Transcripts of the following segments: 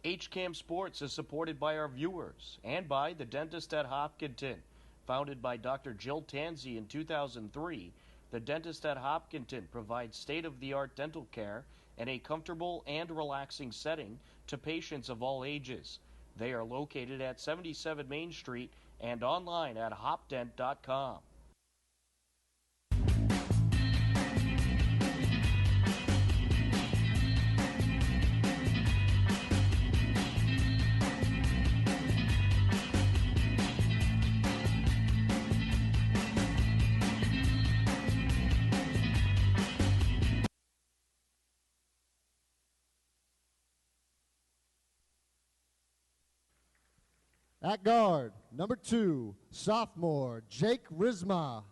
HCAM Sports is supported by our viewers and by the Dentist at Hopkinton. Founded by Dr. Jill Tansey in 2003, the Dentist at Hopkinton provides state-of-the-art dental care in a comfortable and relaxing setting to patients of all ages. They are located at 77 Main Street and online at hopdent.com. At guard, number 2, sophomore Jake Rizma.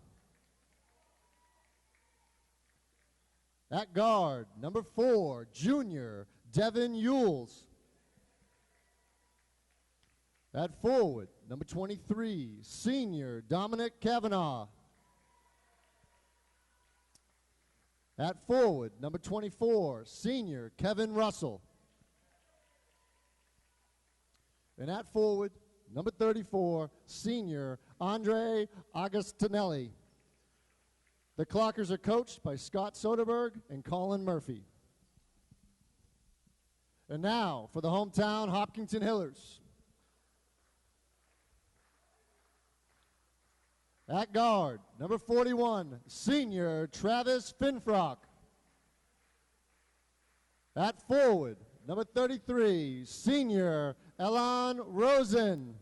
At guard, number 4, junior Devin Yules. At forward, number 23, senior Dominic Kavanaugh. At forward, number 24, senior Kevin Russell. And at forward, number 34, senior Andre Augustinelli. The Clockers are coached by Scott Soderberg and Colin Murphy. And now for the hometown Hopkinton Hillers. At guard, number 41, senior Travis Finfrock. At forward, number 33, senior Elan Rosen.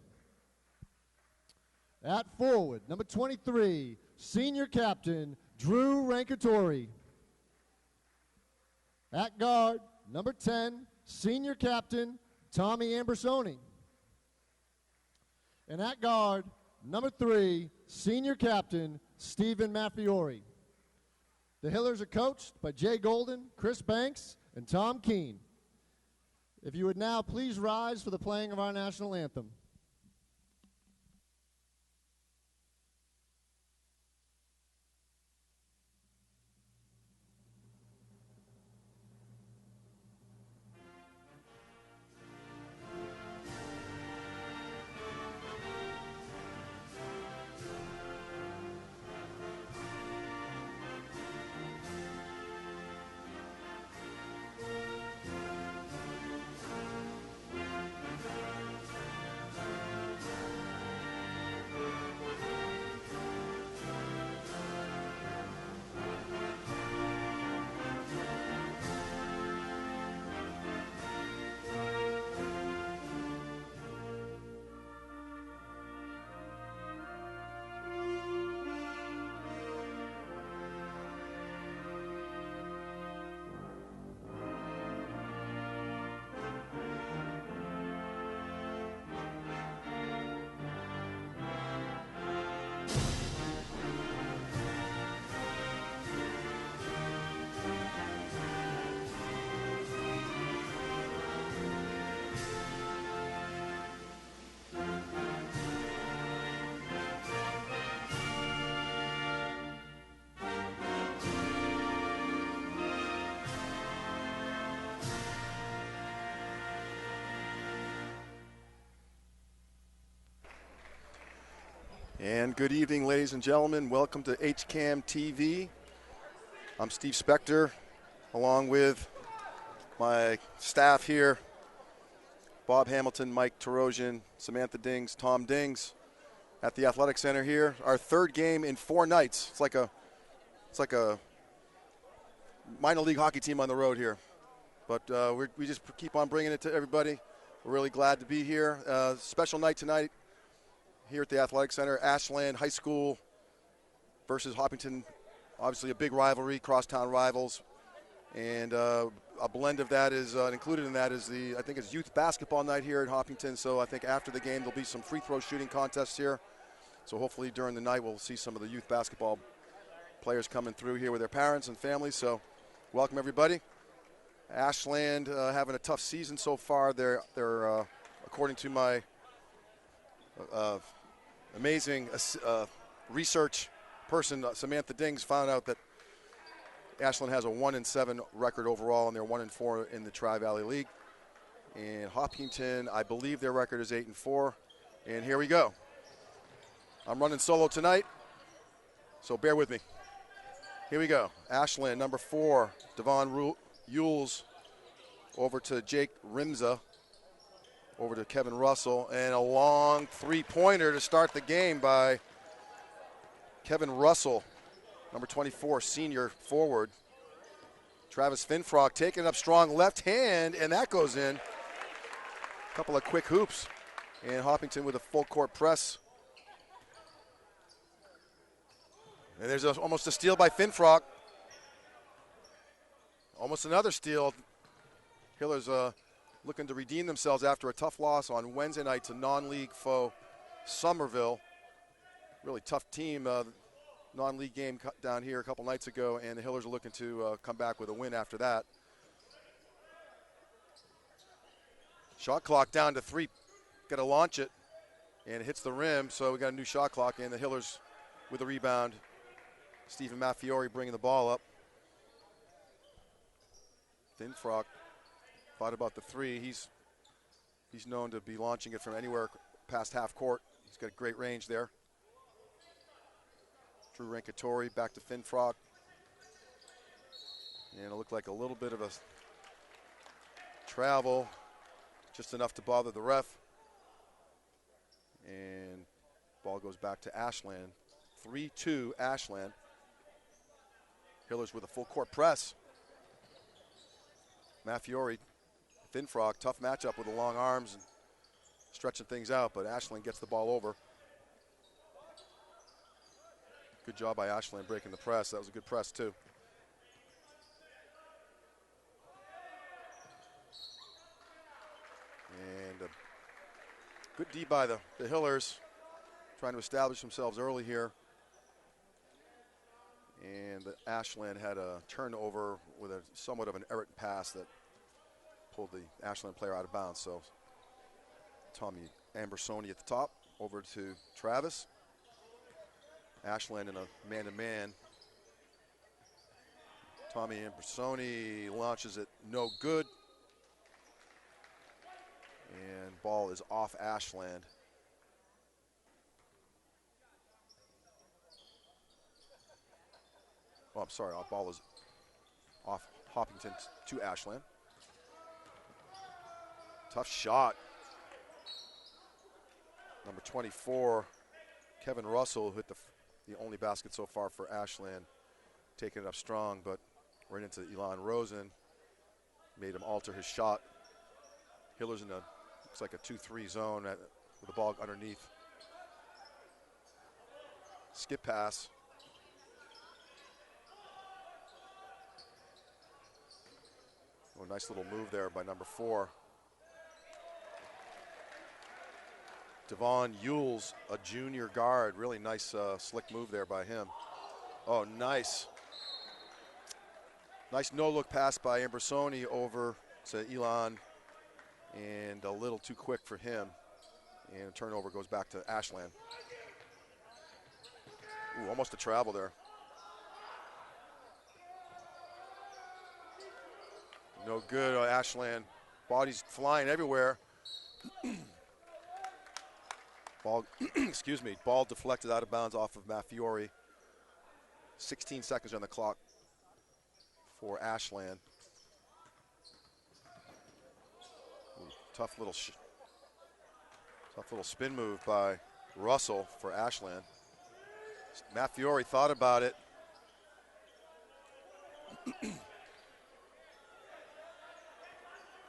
At forward, number 23, senior captain Drew Rankatori. At guard, number 10, senior captain Tommy Ambersoni. And at guard, number 3, senior captain Stephen Maffiori. The Hillers are coached by Jay Golden, Chris Banks, and Tom Keene. If you would now please rise for the playing of our national anthem. And good evening, ladies and gentlemen. Welcome to HCAM TV. I'm Steve Spector, along with my staff here, Bob Hamilton, Mike Tarosian, Samantha Dings, Tom Dings, at the Athletic Center here. Our third game in 4 nights. It's like a minor league hockey team on the road here. But we just keep on bringing it to everybody. We're really glad to be here. Special night tonight here at the Athletic Center. Ashland High School versus Hopkinton. Obviously a big rivalry, crosstown rivals. And a blend of that is included in that is I think it's youth basketball night here at Hopkinton. So I think after the game there'll be some free throw shooting contests here. So hopefully during the night we'll see some of the youth basketball players coming through here with their parents and families. So welcome everybody. Ashland having a tough season so far. They're according to my amazing research person, Samantha Dings, found out that Ashland has a 1-7 record overall, and they're 1-4 in the Tri-Valley League. And Hopkinton, I believe their record is 8-4. And here we go. I'm running solo tonight, so bear with me. Here we go. Ashland, number 4, Devon Yules, over to Jake Rimza, over to Kevin Russell, and a long three-pointer to start the game by Kevin Russell, number 24, senior forward. Travis Finfrock taking it up strong left hand, and that goes in. A couple of quick hoops, and Hopkinton with a full court press. And there's almost a steal by Finfrock. Almost another steal. Hillers looking to redeem themselves after a tough loss on Wednesday night to non-league foe Somerville. Really tough team, non-league game down here a couple nights ago, and the Hillers are looking to come back with a win after that. Shot clock down to 3. Got to launch it, and it hits the rim, so we got a new shot clock, and the Hillers with a rebound. Stephen Maffiori bringing the ball up. Finfrock thought about the 3. He's known to be launching it from anywhere past half court. He's got great range there. Drew Rankatori back to Finfrock. And it looked like a little bit of a travel, just enough to bother the ref. And ball goes back to Ashland. 3-2 Ashland. Hillers with a full court press. Maffiori, Finfrock, tough matchup with the long arms and stretching things out, but Ashland gets the ball over. Good job by Ashland breaking the press. That was a good press too. And a good D by the Hillers, trying to establish themselves early here. And the Ashland had a turnover with a somewhat of an errant pass that pulled the Ashland player out of bounds. So Tommy Ambersoni at the top, over to Travis. Ashland in a man-to-man. Tommy Ambersoni launches it, no good. And ball is off Ashland. Oh, I'm sorry, our ball is off Hopkinton to Ashland. Tough shot. Number 24, Kevin Russell, hit the only basket so far for Ashland, taking it up strong, but right into Elon Rosen, made him alter his shot. Hillers in a, looks like a 2-3 zone with the ball underneath. Skip pass. Oh, nice little move there by number 4. Devon Yules, a junior guard. Really nice slick move there by him. Oh, nice. Nice no-look pass by Ambersoni over to Elon. And a little too quick for him. And a turnover goes back to Ashland. Ooh, almost a travel there. No good on Ashland. Bodies flying everywhere. Ball, excuse me, ball deflected out of bounds off of Maffiori. 16 seconds on the clock for Ashland. Ooh, tough little spin move by Russell for Ashland. Maffiori thought about it.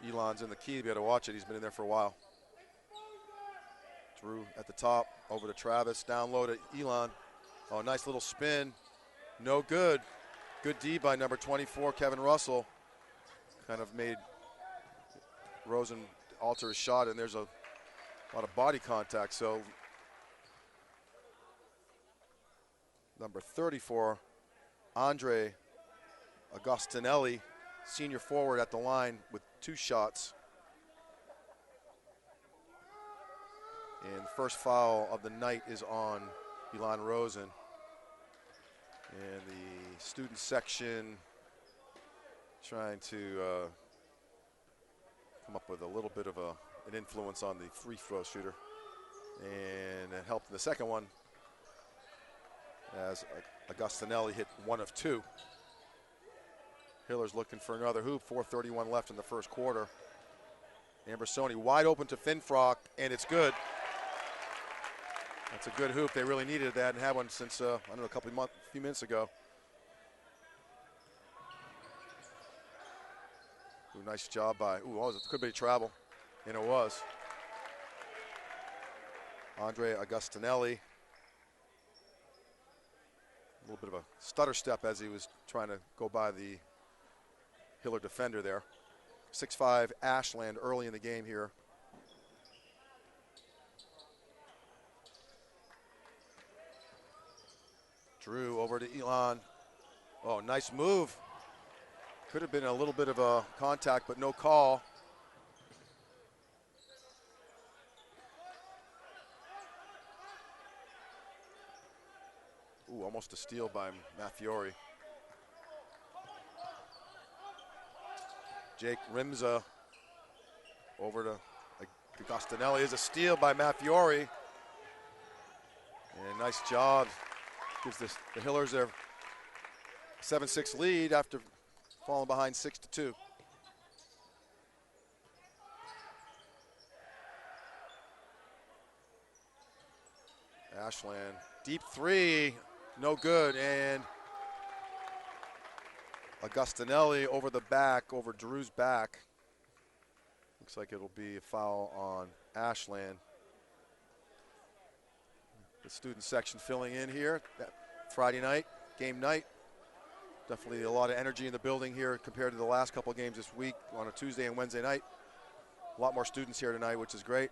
Elon's in the key. You got to watch it. He's been in there for a while. Drew at the top, over to Travis, down low to Elon. Oh, nice little spin. No good. Good D by number 24, Kevin Russell. Kind of made Rosen alter his shot, and there's a lot of body contact. So number 34, Andre Agostinelli, senior forward at the line with 2 shots. And the first foul of the night is on Elon Rosen. And the student section trying to come up with a little bit of an influence on the free throw shooter. And it helped in the second one as Augustinelli hit 1 of 2. Hiller's looking for another hoop. 4:31 left in the first quarter. Ambersoni wide open to Finfrock, and it's good. That's a good hoop. They really needed that and had one since, I don't know, a few minutes ago. Ooh, nice job by, it could be travel, and it was. Andre Augustinelli. A little bit of a stutter step as he was trying to go by the Hiller defender there. 6'5" Ashland early in the game here. Drew over to Elon. Oh, nice move. Could have been a little bit of a contact, but no call. Ooh, almost a steal by Matfiori. Jake Rimza over to Augustinelli. Is a steal by Matfiori. And nice job. Gives the Hillers their 7-6 lead after falling behind 6-2. Ashland, deep three, no good, and Augustinelli over the back, over Drew's back. Looks like it'll be a foul on Ashland. The student section filling in here. That Friday night, game night. Definitely a lot of energy in the building here compared to the last couple of games this week on a Tuesday and Wednesday night. A lot more students here tonight, which is great.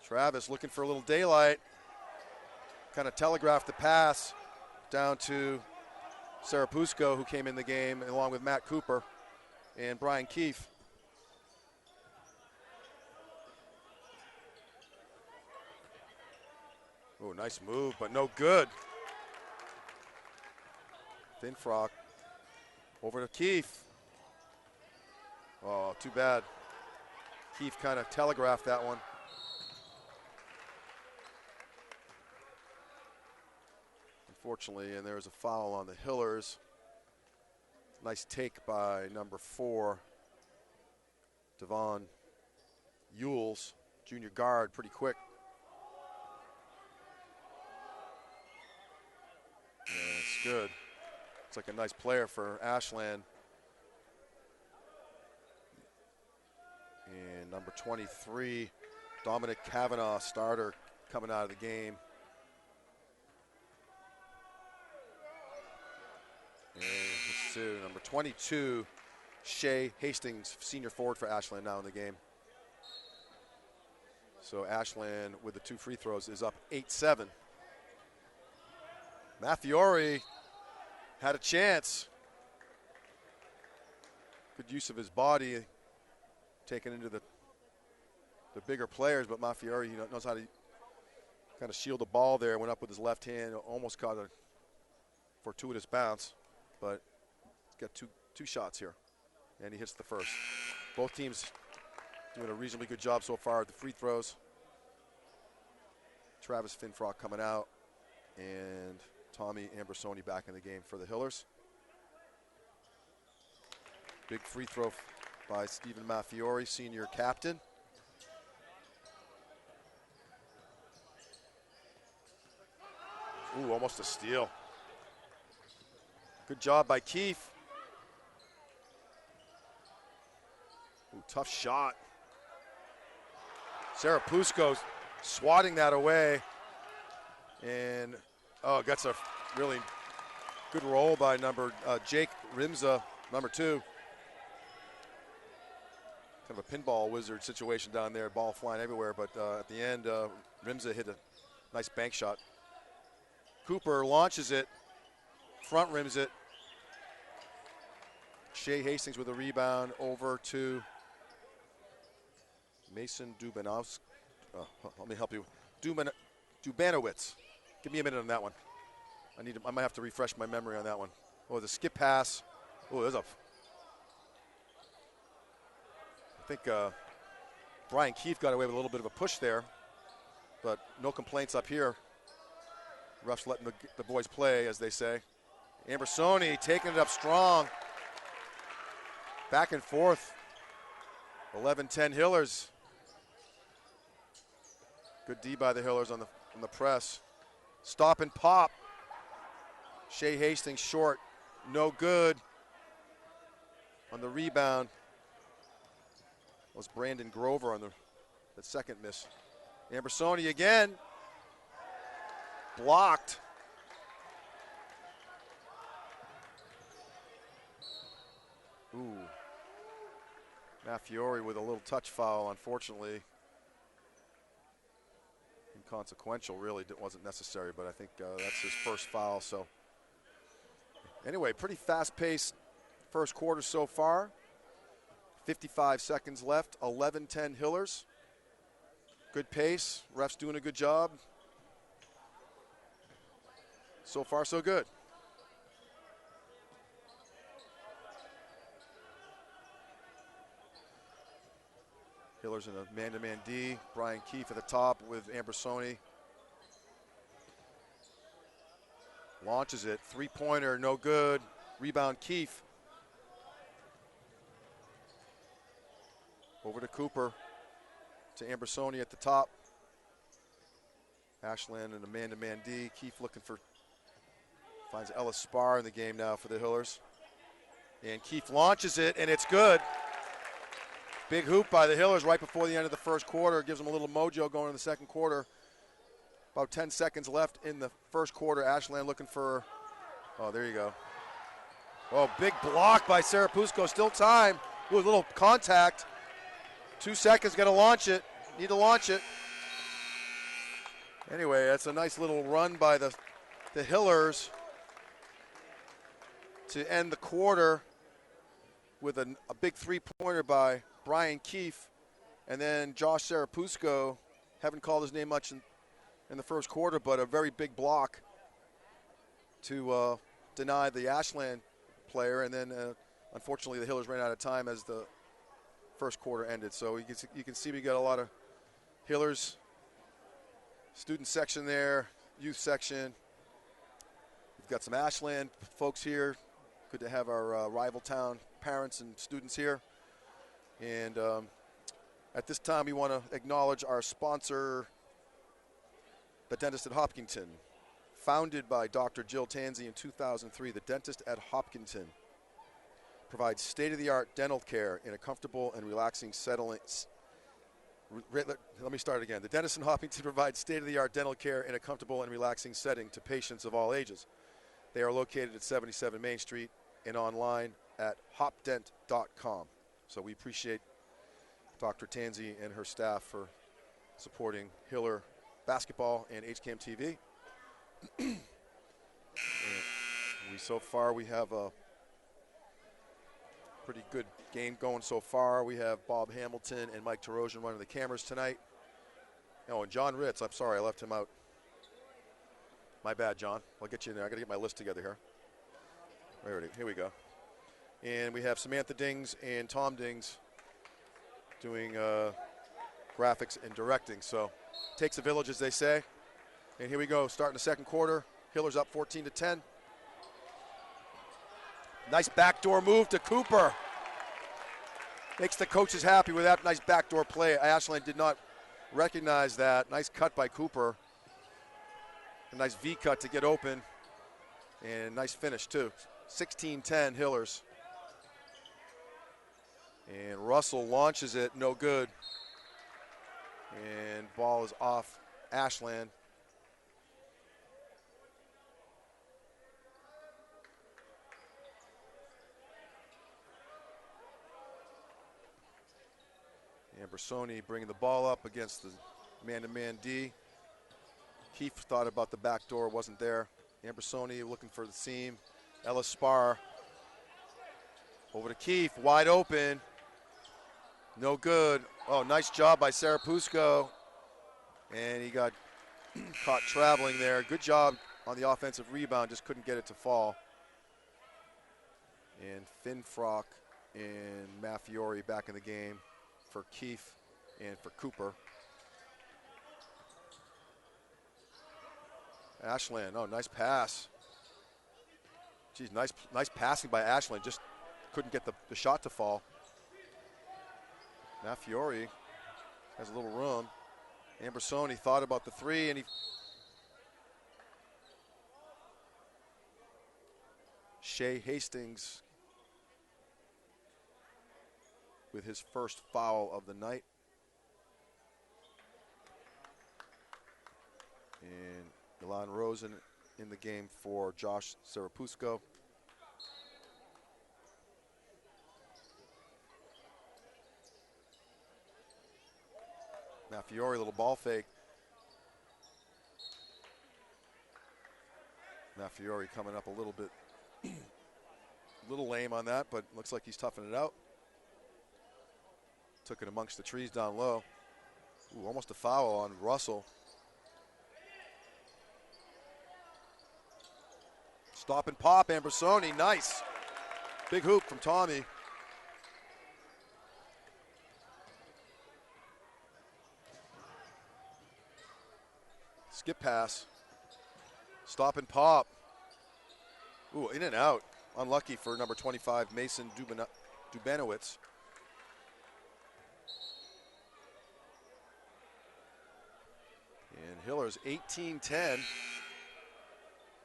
Travis looking for a little daylight. Kind of telegraphed the pass down to Sarapusco, who came in the game, along with Matt Cooper and Brian Keefe. Oh, nice move, but no good. Finfrock over to Keefe. Oh, too bad. Keefe kind of telegraphed that one. Unfortunately, and there's a foul on the Hillers. Nice take by number 4, Devon Ewells, junior guard, pretty quick. Yeah, it's good. It's like a nice player for Ashland. And number 23, Dominic Kavanaugh, starter, coming out of the game. And let's see, number 22, Shea Hastings, senior forward for Ashland, now in the game. So Ashland, with the 2 free throws, is up 8-7. Matfiori had a chance. Good use of his body, taken into the bigger players, but Matfiori knows how to kind of shield the ball there. Went up with his left hand, almost caught a fortuitous bounce, but he's got two shots here, and he hits the first. Both teams doing a reasonably good job so far at the free throws. Travis Finfrock coming out, and Tommy Ambersoni back in the game for the Hillers. Big free throw by Stephen Matfiori, senior captain. Ooh, almost a steal. Good job by Keefe. Ooh, tough shot. Sarapusco's swatting that away. And, gets a really good roll by Jake Rimza, number 2. Kind of a pinball wizard situation down there, ball flying everywhere, but at the end, Rimza hit a nice bank shot. Cooper launches it, front rims it. Shea Hastings with a rebound over to Mason Dubanowski. Let me help you. Dubanowitz. Give me a minute on that one. I might have to refresh my memory on that one. Oh, the skip pass. Oh, there's a think Brian Keefe got away with a little bit of a push there, but no complaints up here. Refs letting the boys play, as they say. Ambersoni taking it up strong. Back and forth. 11-10 Hillers. Good D by the Hillers on the press. Stop and pop. Shea Hastings short. No good. On the rebound was Brandon Grover on the second miss. Ambersoni again. Blocked. Ooh. Maffiori with a little touch foul, unfortunately. Inconsequential, really. It wasn't necessary, but I think that's his first foul. So, anyway, pretty fast-paced first quarter so far. 55 seconds left. 11-10 Hillers. Good pace. Refs doing a good job. So far, so good. Hillers in a man-to-man D. Brian Keefe at the top with Ambersoni. Launches it. Three-pointer, no good. Rebound, Keefe. Over to Cooper. To Ambersoni at the top. Ashland in a man-to-man D. Keefe looking for, finds Ellis Spar in the game now for the Hillers. And Keefe launches it, and it's good. Big hoop by the Hillers right before the end of the first quarter. Gives them a little mojo going in the second quarter. About 10 seconds left in the first quarter. Ashland looking for, oh, there you go. Oh, big block by Sarapusko. Still time. Ooh, a little contact. 2 seconds, got to launch it. Need to launch it. Anyway, that's a nice little run by the Hillers to end the quarter with a big three-pointer by Brian Keefe, and then Josh Sarapusko. Haven't called his name much in the first quarter, but a very big block to deny the Ashland player, and then unfortunately the Hillers ran out of time as the first quarter ended. So you can see we got a lot of Hillers student section there, youth section. We've got some Ashland folks here. Good to have our rival town parents and students here. And at this time, we want to acknowledge our sponsor, the Dentist at Hopkinton. Founded by Dr. Jill Tansey in 2003, the Dentist at Hopkinton provides state-of-the-art dental care in a comfortable and relaxing settling. Let me start again. The Dentist in Hopkinton provides state-of-the-art dental care in a comfortable and relaxing setting to patients of all ages. They are located at 77 Main Street and online at hopdent.com. So we appreciate Dr. Tansey and her staff for supporting Hiller basketball and HCAM TV. So far we have a pretty good game going so far. We have Bob Hamilton and Mike Tarosian running the cameras tonight. Oh, and John Ritz, I'm sorry, I left him out. My bad, John. I'll get you in there. I got to get my list together here. Here we go. And we have Samantha Dings and Tom Dings doing graphics and directing. So takes a village, as they say. And here we go, starting the second quarter. Hillers up 14-10. Nice backdoor move to Cooper. Makes the coaches happy with that nice backdoor play. Ashland did not recognize that. Nice cut by Cooper. A nice V cut to get open. And nice finish, too. 16-10 Hillers. And Russell launches it, no good. And ball is off Ashland. Ambersoni bringing the ball up against the man-to-man D. Keefe thought about the back door, wasn't there. Ambersoni looking for the seam. Ellis Spar over to Keefe, wide open. No good. Oh, nice job by Sarapusko. And he got caught traveling there. Good job on the offensive rebound, just couldn't get it to fall. And Finfrock and Maffiori back in the game. for Keefe and for Cooper. Ashland, oh, nice pass. Geez, nice passing by Ashland. Just couldn't get the shot to fall. Now Fiore has a little room. Ambersoni thought about the three, and he Shea Hastings with his first foul of the night. And Elon Rosen in the game for Josh Serapusco. Now Fiore, little ball fake. Now Fiore coming up a little bit, little lame on that, but looks like he's toughing it out. Took it amongst the trees down low. Ooh, almost a foul on Russell. Stop and pop, Ambersoni, nice. Big hoop from Tommy. Skip pass. Stop and pop. Ooh, in and out. Unlucky for number 25, Mason Dubanowitz. And Hillers 18-10.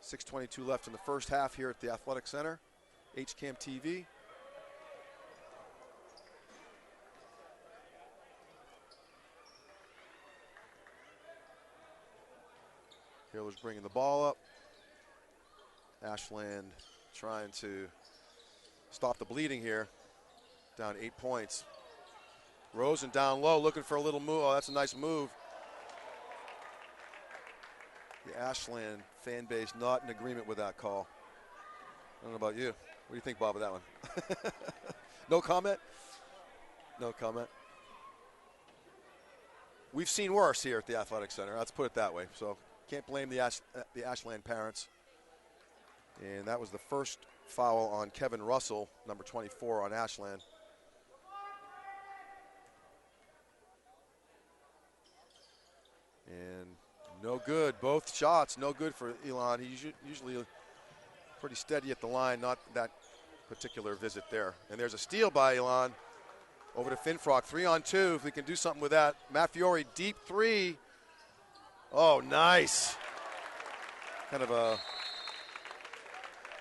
6:22 left in the first half here at the Athletic Center. HCAM TV. Hillers bringing the ball up. Ashland trying to stop the bleeding here. Down 8 points. Rosen down low, looking for a little move. Oh, that's a nice move. The Ashland fan base not in agreement with that call. I don't know about you. What do you think, Bob, of that one? No comment? No comment. We've seen worse here at the Athletic Center. Let's put it that way. So can't blame the Ashland parents. And that was the first foul on Kevin Russell, number 24 on Ashland. And no good. Both shots, no good for Elon. He's usually pretty steady at the line, not that particular visit there. And there's a steal by Elon over to Finfrock. 3-on-2, if we can do something with that. Matt Fiore, deep three. Oh, nice. Kind of a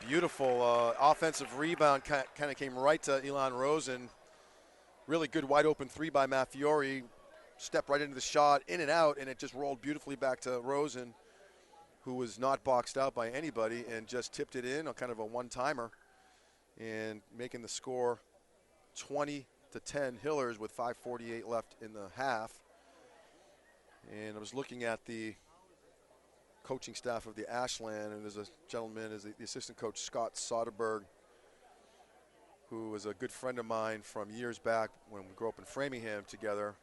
beautiful offensive rebound. Kind of came right to Elon Rosen. Really good wide open three by Matt Fiore. Stepped right into the shot, in and out, and it just rolled beautifully back to Rosen, who was not boxed out by anybody, and just tipped it in, a kind of a one-timer, and making the score 20-10 Hillers with 5:48 left in the half. And I was looking at the coaching staff of the Ashland, and there's a gentleman, is the assistant coach, Scott Soderberg, who was a good friend of mine from years back when we grew up in Framingham together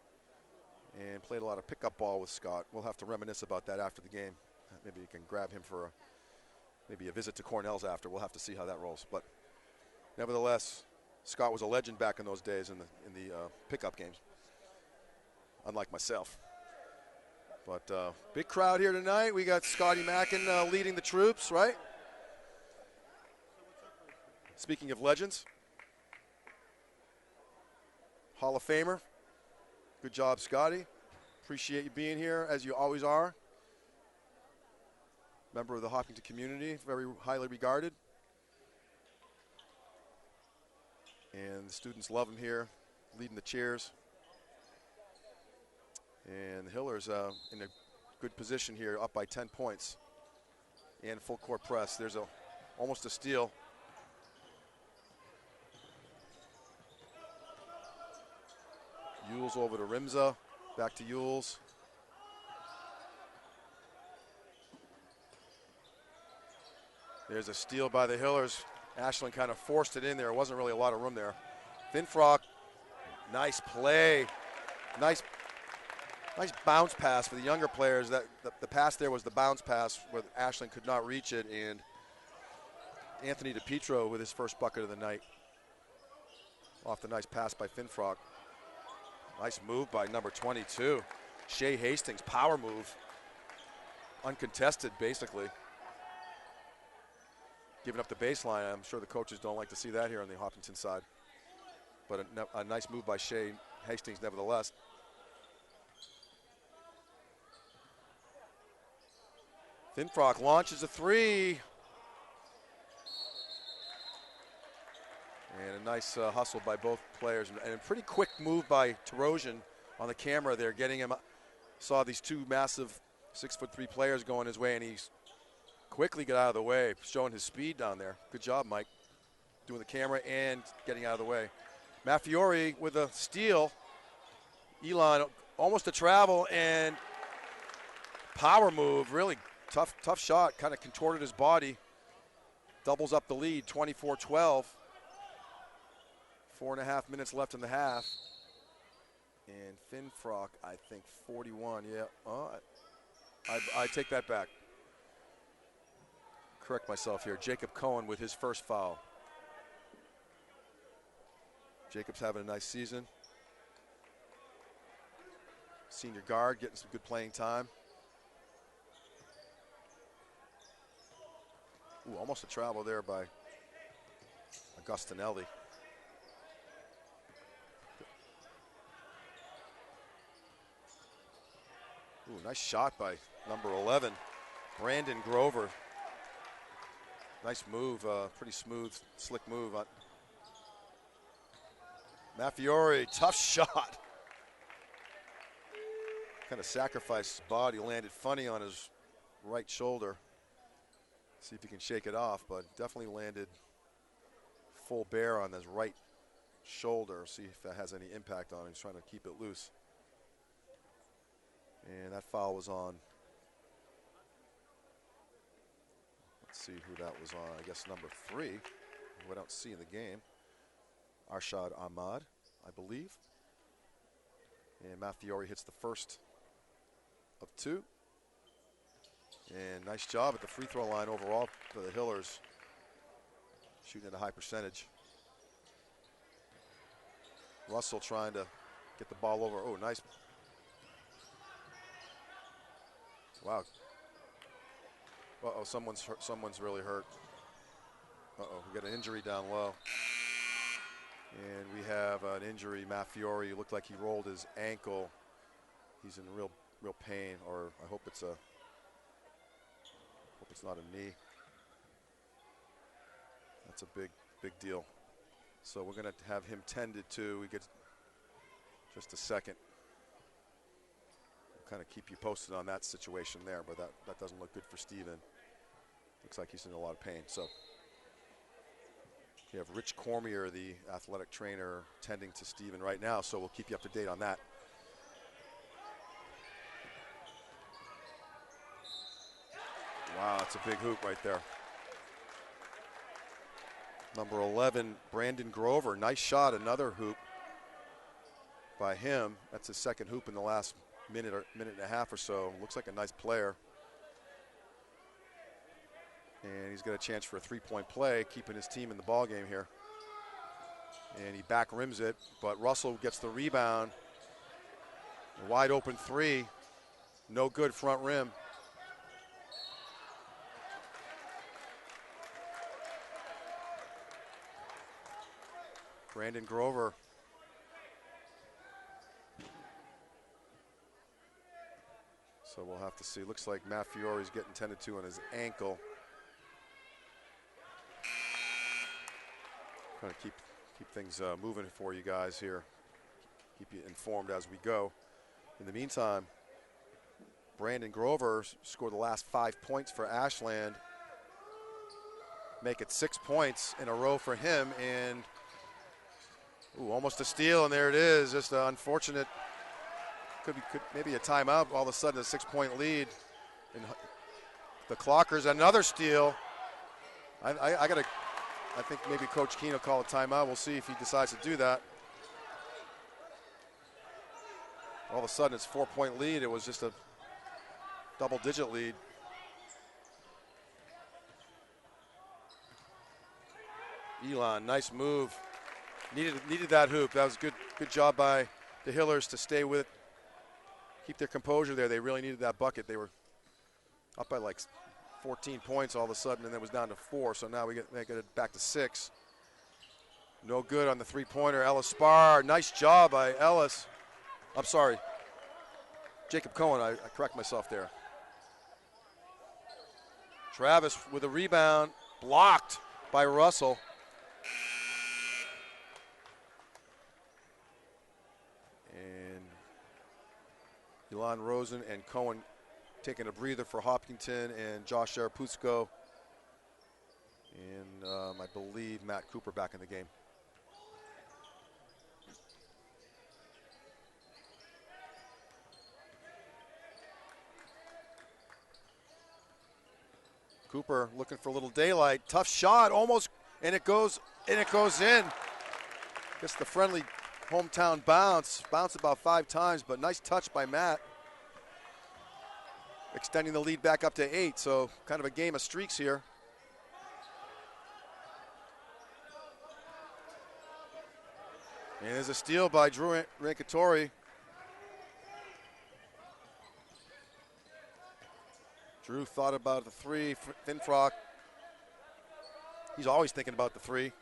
and played a lot of pickup ball with Scott. We'll have to reminisce about that after the game. Maybe you can grab him for maybe a visit to Cornell's after. We'll have to see how that rolls. But nevertheless, Scott was a legend back in those days in the pickup games, unlike myself. But big crowd here tonight. We got Scotty Mackin leading the troops, right? Speaking of legends, Hall of Famer. Good job, Scotty. Appreciate you being here, as you always are. Member of the Hopkinton community, very highly regarded. And the students love him here, leading the cheers. And the Hillers in a good position here, up by 10 points. And full court press. There's almost a steal. Yules over to Rimza, back to Yules. There's a steal by the Hillers. Ashland kind of forced it in there. It wasn't really a lot of room there. Finfrock, nice play. Nice bounce pass for the younger players. That the pass there was the bounce pass where Ashland could not reach it, and Anthony DiPietro with his first bucket of the night off the nice pass by Finfrock. Nice move by number 22. Shea Hastings, power move. Uncontested, basically. Giving up the baseline. I'm sure the coaches don't like to see that here on the Hopkinton side. But a nice move by Shea Hastings, nevertheless. Finfrock launches a three. And a nice hustle by both players. And a pretty quick move by Tarosian on the camera there, getting him. Saw these two massive 6'3" players going his way, and he quickly got out of the way, showing his speed down there. Good job, Mike, doing the camera and getting out of the way. Maffiori with a steal. Elon almost a travel and power move, really tough shot, kind of contorted his body. Doubles up the lead, 24-12. 4.5 minutes left in the half. And Finfrock, I think 41, yeah. I take that back. Correct myself here. Jacob Cohen with his first foul. Jacob's having a nice season. Senior guard getting some good playing time. Ooh, almost a travel there by Augustinelli. Ooh, nice shot by number 11, Brandon Grover. Nice move, pretty smooth, slick move. Maffiori, tough shot. Kind of sacrificed his body, landed funny on his right shoulder. See if he can shake it off, but definitely landed full bear on his right shoulder. See if that has any impact on him. He's trying to keep it loose. And that foul was on. Let's see who that was on. I guess number 3, who I don't see in the game. Arshad Ahmad, I believe. And Maffiori hits the first of 2. And nice job at the free throw line overall for the Hillers. Shooting at a high percentage. Russell trying to get the ball over. Oh, nice. Wow. Uh-oh, someone's hurt, someone's really hurt. Uh-oh, we got an injury down low. And we have an injury. Maffiori looked like he rolled his ankle. He's in real pain, or I hope it's not a knee. That's a big deal. So we're gonna have him tended to. We get just a second. We'll kind of keep you posted on that situation there, but that doesn't look good for Steven. Looks like he's in a lot of pain. So we have Rich Cormier, the athletic trainer, tending to Steven right now, so we'll keep you up to date on that. Wow, that's a big hoop right there. Number 11, Brandon Grover, nice shot, another hoop by him. That's his second hoop in the last minute and a half or so. Looks like a nice player. And he's got a chance for a three-point play, keeping his team in the ball game here. And he back rims it, but Russell gets the rebound. A wide open three, no good, front rim. Brandon Grover. So we'll have to see. Looks like Maffiori's getting tended to on his ankle. Trying to keep things moving for you guys here. Keep you informed as we go. In the meantime, Brandon Grover scored the last 5 points for Ashland. Make it 6 points in a row for him, and ooh, almost a steal, and there it is. Just an unfortunate, could maybe a timeout. All of a sudden, a 6-point lead. And the Clockers, another steal. I think maybe Coach Keene will call a timeout. We'll see if he decides to do that. All of a sudden, it's a 4-point lead. It was just a double-digit lead. Elon, nice move. Needed that hoop. That was good job by the Hillers to stay with, keep their composure there. They really needed that bucket. They were up by like 14 points all of a sudden, and then it was down to 4. So now they get it back to 6. No good on the three-pointer. Ellis Spar, nice job by Ellis. I'm sorry, Jacob Cohen. I correct myself there. Travis with a rebound, blocked by Russell. And Elon Rosen and Cohen taking a breather for Hopkinton, and Josh Sharaputsko. And I believe Matt Cooper back in the game. Cooper looking for a little daylight. Tough shot, almost, and it goes in. Gets the friendly hometown bounce. Bounced about 5 times, but nice touch by Matt. Extending the lead back up to 8, so kind of a game of streaks here. And there's a steal by Drew Rankatori. Drew thought about the 3. Finfrock, he's always thinking about the 3.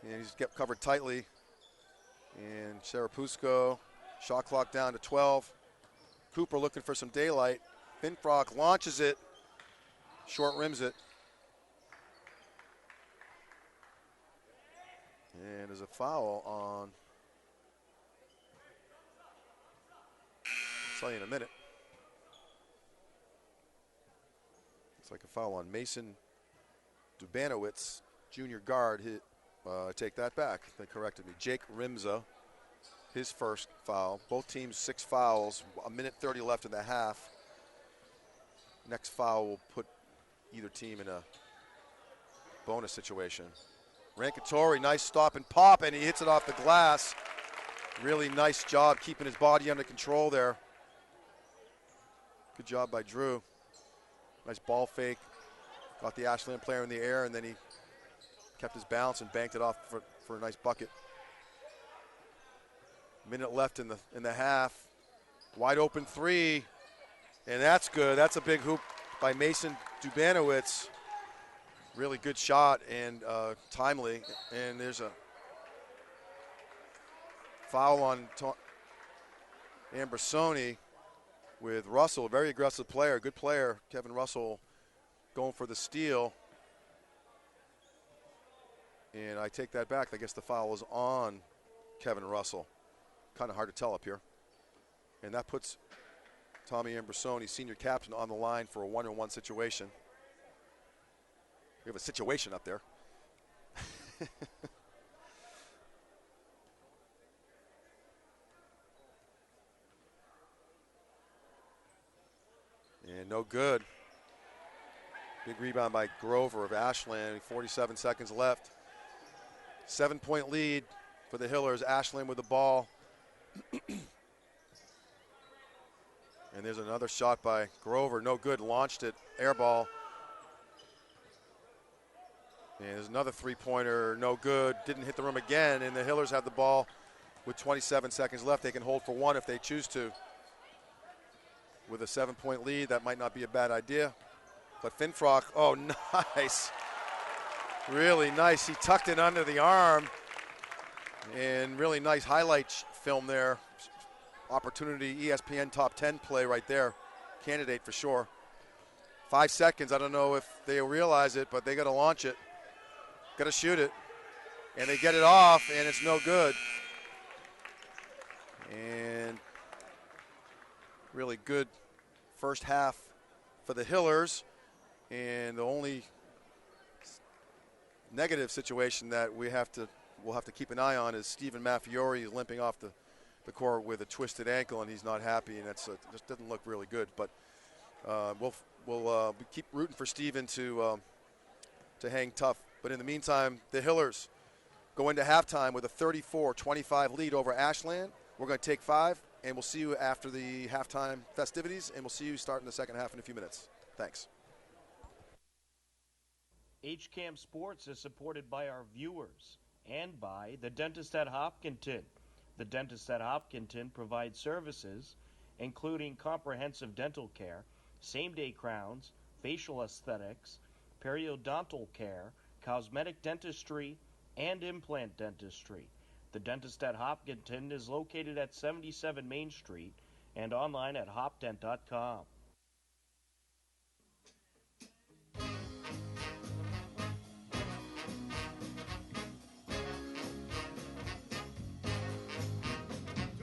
And he's kept covered tightly. And Sharaputsko, shot clock down to 12. Cooper looking for some daylight. Finfrock launches it, short rims it. And there's a foul on, I'll tell you in a minute. It's like a foul on Mason Dubanowitz, junior guard. Take that back. They corrected me. Jake Rimza, his first foul. Both teams 6 fouls. 1:30 left in the half. Next foul will put either team in a bonus situation. Rankatori, nice stop and pop, and he hits it off the glass. Really nice job keeping his body under control there. Good job by Drew. Nice ball fake. Got the Ashland player in the air, and then he kept his balance and banked it off for a nice bucket. Minute left in the half. Wide open 3, and that's good. That's a big hoop by Mason Dubanowitz. Really good shot and timely. And there's a foul on Ambersoni with Russell, a very aggressive player, good player. Kevin Russell going for the steal. And I take that back. I guess the foul is on Kevin Russell. Kind of hard to tell up here. And that puts Tommy Ambersoni, senior captain, on the line for a 1-on-1 situation. We have a situation up there. And no good. Big rebound by Grover of Ashland. 47 seconds left. 7-point lead for the Hillers. Ashland with the ball. And there's another shot by Grover. No good. Launched it. Air ball. And there's another three-pointer. No good. Didn't hit the rim again. And the Hillers have the ball with 27 seconds left. They can hold for 1 if they choose to. With a 7-point lead, that might not be a bad idea. But Finfrock, oh, nice. Really nice. He tucked it under the arm. And really nice highlight film there. Opportunity, ESPN top 10 play right there. Candidate for sure. 5 seconds. I don't know if they realize it, but they got to launch it. Got to shoot it. And they get it off, and it's no good. And really good first half for the Hillers. And the only negative situation that we'll have to keep an eye on is Stephen Maffiori limping off the court with a twisted ankle, and he's not happy, and that's just doesn't look really good. But we'll keep rooting for Stephen to hang tough. But in the meantime, the Hillers go into halftime with a 34-25 lead over Ashland. We're going to take 5, and we'll see you after the halftime festivities, and we'll see you starting the second half in a few minutes. Thanks. HCAM Sports is supported by our viewers and by the dentist at Hopkinton, The dentist at Hopkinton provides services including comprehensive dental care, same-day crowns, facial aesthetics, periodontal care, cosmetic dentistry, and implant dentistry. The dentist at Hopkinton is located at 77 Main Street and online at hopdent.com.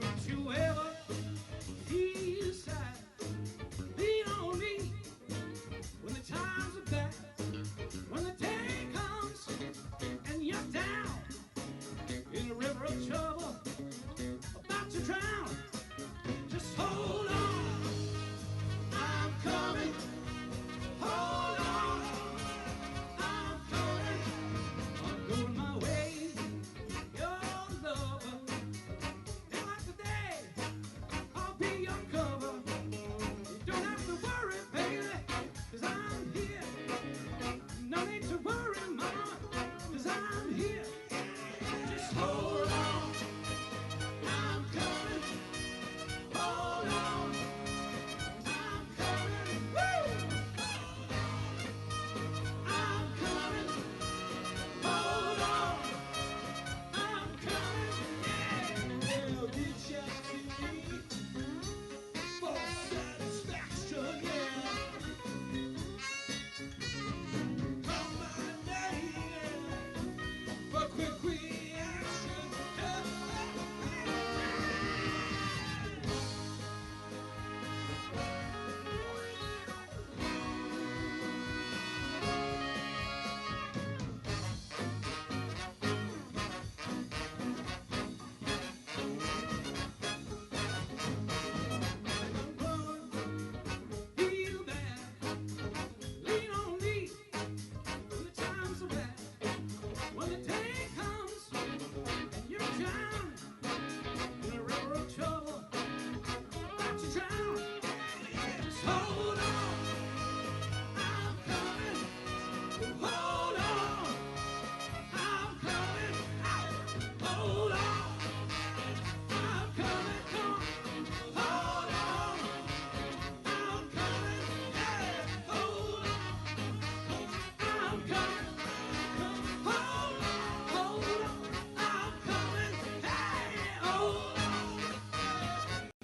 Don't you ever feel sad, lean on me when the times are bad, when the day comes and you're down in a river of trouble, about to drown. Just hold on, I'm coming. Hold on, I'm coming. I'm going my way, your lover. And like the day, I'll be your cover. You don't have to worry, baby, 'cause I'm here. No need to worry, mama, 'cause I'm here. Just hold on, I'm coming. Hold on, I'm coming. Woo! I'm coming. Hold on, I'm coming. Yeah, reach out to me for satisfaction. Yeah, call my name for quick reaction. Feel bad, lean on me when the times are bad, when the day comes and you're down in a river of trouble, about to drown. Just hold on, I'm coming. Hold on, I'm coming. Hold on, I'm coming. Come on, hold on, I'm coming. Yeah, hold on, I'm coming. Hold on, I'm coming. Hey, hold on,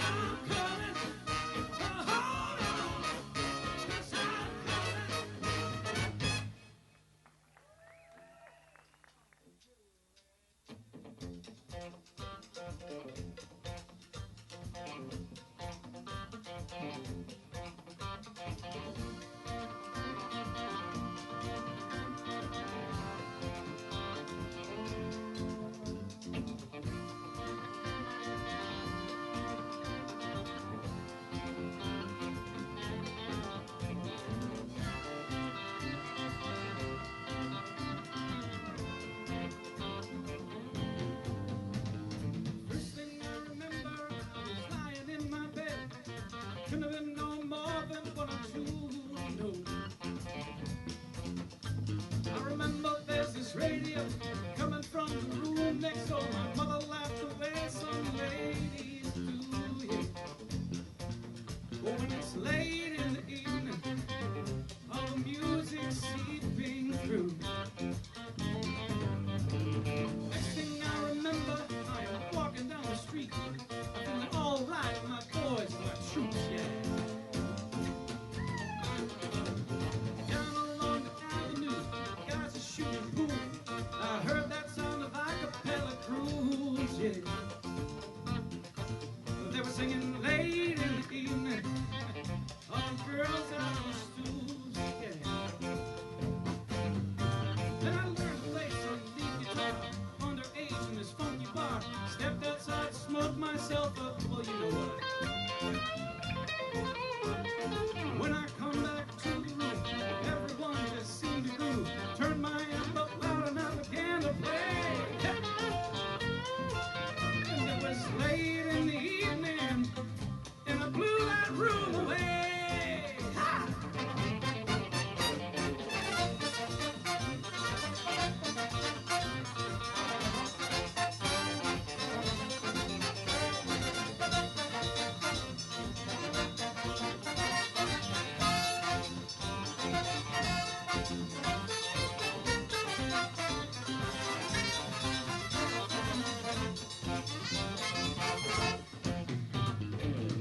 I'm coming. Hold on,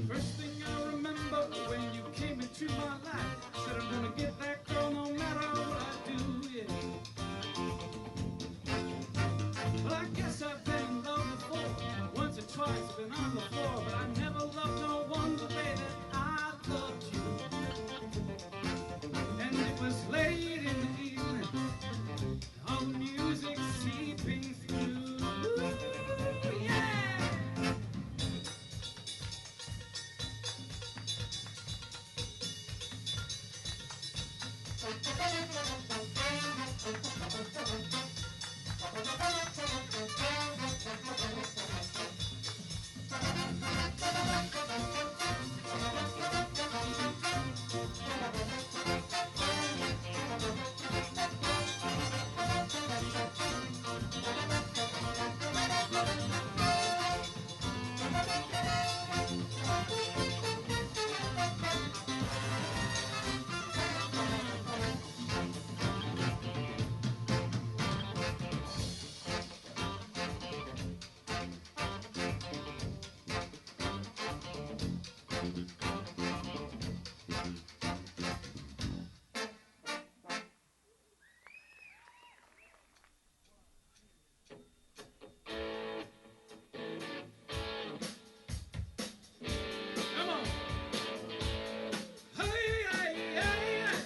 First thing I remember when you came into my life, said I'm gonna get that girl no matter what I do, yeah. Well, I guess I've been in love before, once or twice, been on the floor, but I never loved no one the way that I loved you. And it was late in the evening, all the music seeping through, yeah. Come on. Hey, hey, hey, hey.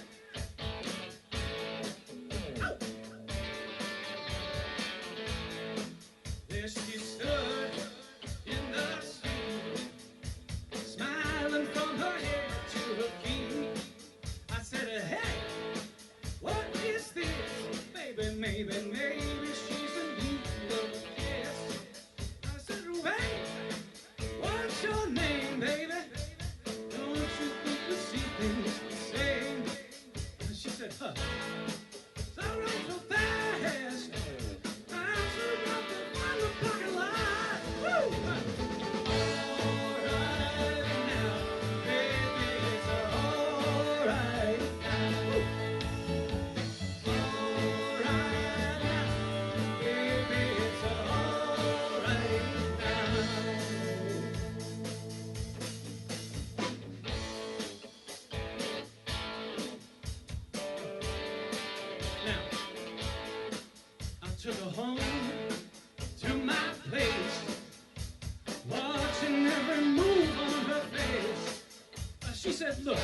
Ow. There she stood in the street, smiling from her head to her feet. I said, hey, what is this? Maybe she's in need of a kiss. I said, wait, what's your name, baby? Don't you think we see things the same? And she said, huh, so run so fast. I'm so about to find the parking lot. Woo! Alright now, baby, it's alright now. Woo! Alright now, baby, it's alright now. Now, I took her home to my place, watching every move on her face. She said, look,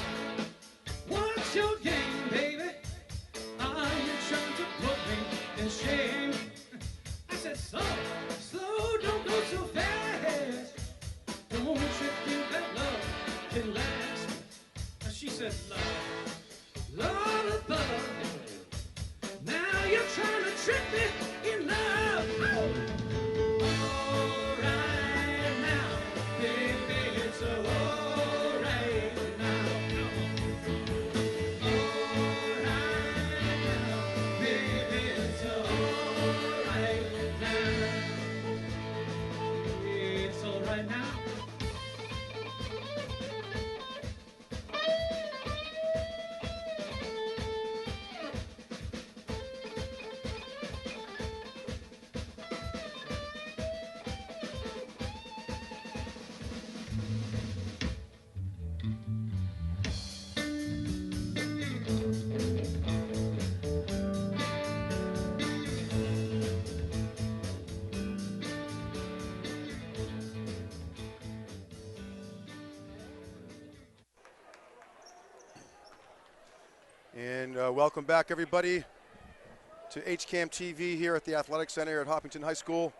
what's your game, baby? Are you trying to put me in shame? I said, slow, don't go so fast. Don't you think that love can last? She said, love, now you're trying to trick me in love. Alright now, baby, it's alright now. Alright now, baby, it's alright now. It's alright now. And welcome back, everybody, to HCAM TV here at the Athletic Center at Hopkinton High School.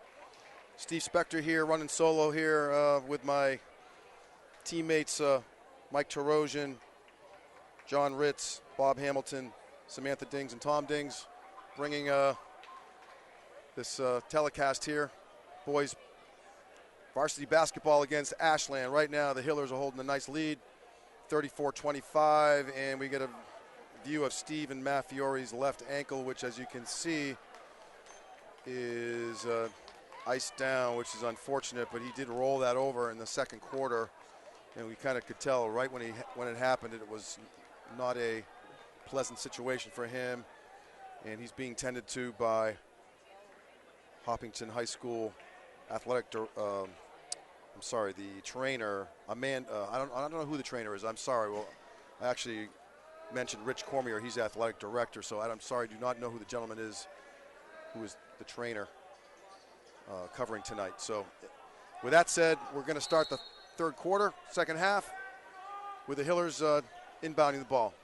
Steve Spector here, running solo here with my teammates Mike Tarosian, John Ritz, Bob Hamilton, Samantha Dings, and Tom Dings, bringing this telecast here. Boys varsity basketball against Ashland. Right now, the Hillers are holding a nice lead, 34-25, and we get a view of Steven Maffiore's left ankle, which, as you can see, is iced down, which is unfortunate, but he did roll that over in the second quarter, and we kind of could tell right when it happened it was not a pleasant situation for him, and he's being tended to by Hopkinton High School athletic. The trainer, I don't know who the trainer is. I'm sorry. Well, I actually mentioned Rich Cormier. He's the athletic director. So I'm sorry, I do not know who the gentleman is, who is the trainer covering tonight. So, with that said, we're going to start the third quarter, second half, with the Hillers inbounding the ball.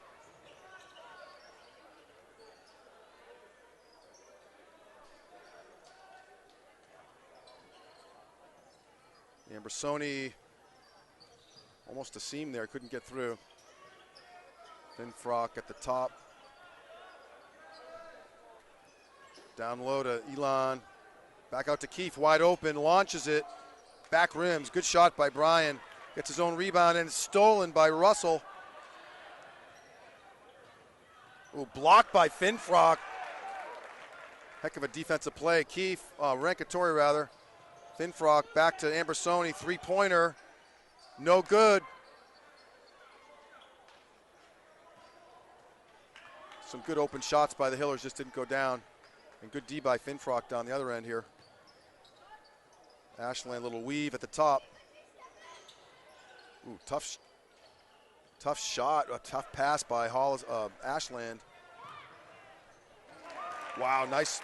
Ambersoni, almost a seam there, couldn't get through. Finfrock at the top. Down low to Elon. Back out to Keefe, wide open, launches it. Back rims, good shot by Brian. Gets his own rebound and stolen by Russell. Ooh, blocked by Finfrock. Heck of a defensive play. Keefe, Rankatori rather. Finfrock back to Ambersoni, three-pointer. No good. Some good open shots by the Hillers, just didn't go down. And good D by Finfrock down the other end here. Ashland, little weave at the top. Ooh, tough shot, a tough pass by Ashland. Wow, nice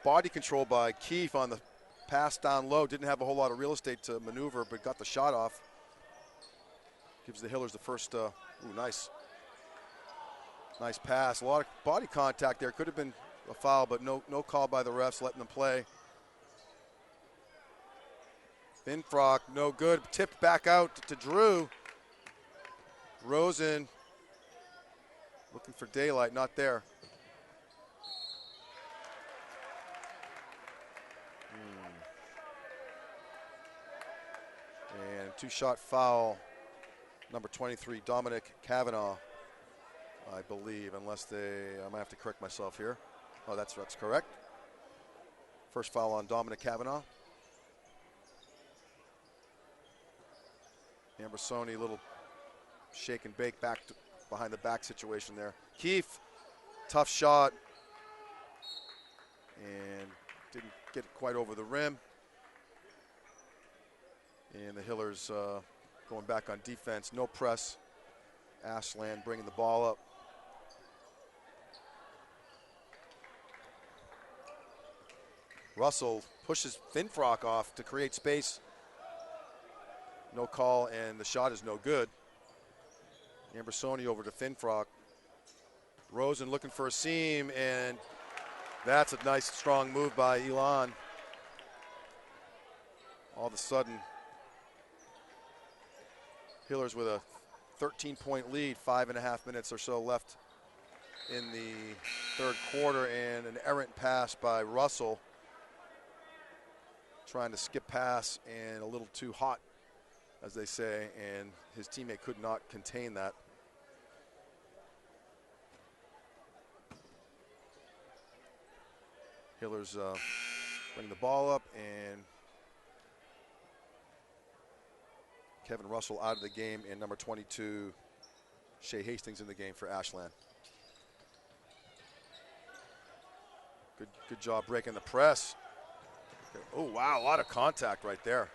body control by Keefe on the pass down low. Didn't have a whole lot of real estate to maneuver, but got the shot off. Gives the Hillers the first, nice pass. A lot of body contact there. Could have been a foul, but no call by the refs, letting them play. Finfrock, no good. Tipped back out to Drew. Rosen looking for daylight, not there. And two-shot foul, number 23, Dominic Kavanaugh, I believe, unless I might have to correct myself here. Oh, that's correct. First foul on Dominic Kavanaugh. Ambersoni, little shake and bake behind the back situation there. Keefe, tough shot, and didn't get quite over the rim. And the Hillers going back on defense, no press. Ashland bringing the ball up. Russell pushes Finfrock off to create space. No call, and the shot is no good. Ambersoni over to Finfrock. Rosen looking for a seam, and that's a nice, strong move by Elon. All of a sudden, Hillers with a 13-point lead, 5.5 minutes or so left in the third quarter, and an errant pass by Russell. Trying to skip pass and a little too hot, as they say, and his teammate could not contain that. Hillers bring the ball up, and Kevin Russell out of the game, and number 22, Shea Hastings, in the game for Ashland. Good job breaking the press. Oh, wow, a lot of contact right there.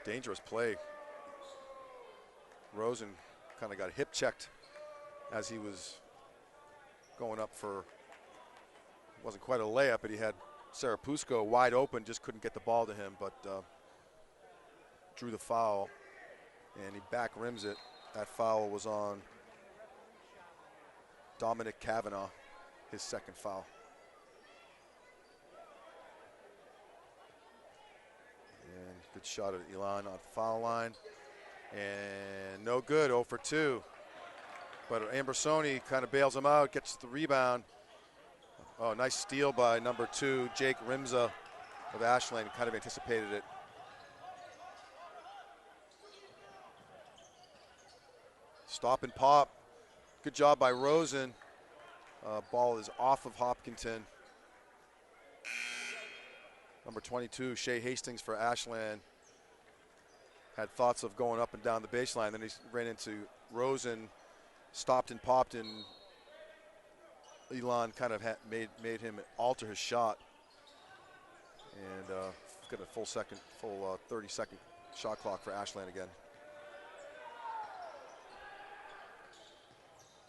Dangerous play. Rosen kind of got hip checked as he was going up for, wasn't quite a layup, but he had Sarapusko wide open, just couldn't get the ball to him, but drew the foul, and he back rims it. That foul was on Dominic Kavanaugh, his second foul. And good shot at Elon on the foul line. And no good, 0 for 2. But Ambersoni kind of bails him out, gets the rebound. Oh, nice steal by number 2, Jake Rimza of Ashland, kind of anticipated it. Stop and pop. Good job by Rosen. Ball is off of Hopkinton. Number 22, Shea Hastings for Ashland, had thoughts of going up and down the baseline. Then he ran into Rosen, stopped and popped, and Elon kind of made him alter his shot. And got a full 30-second shot clock for Ashland again.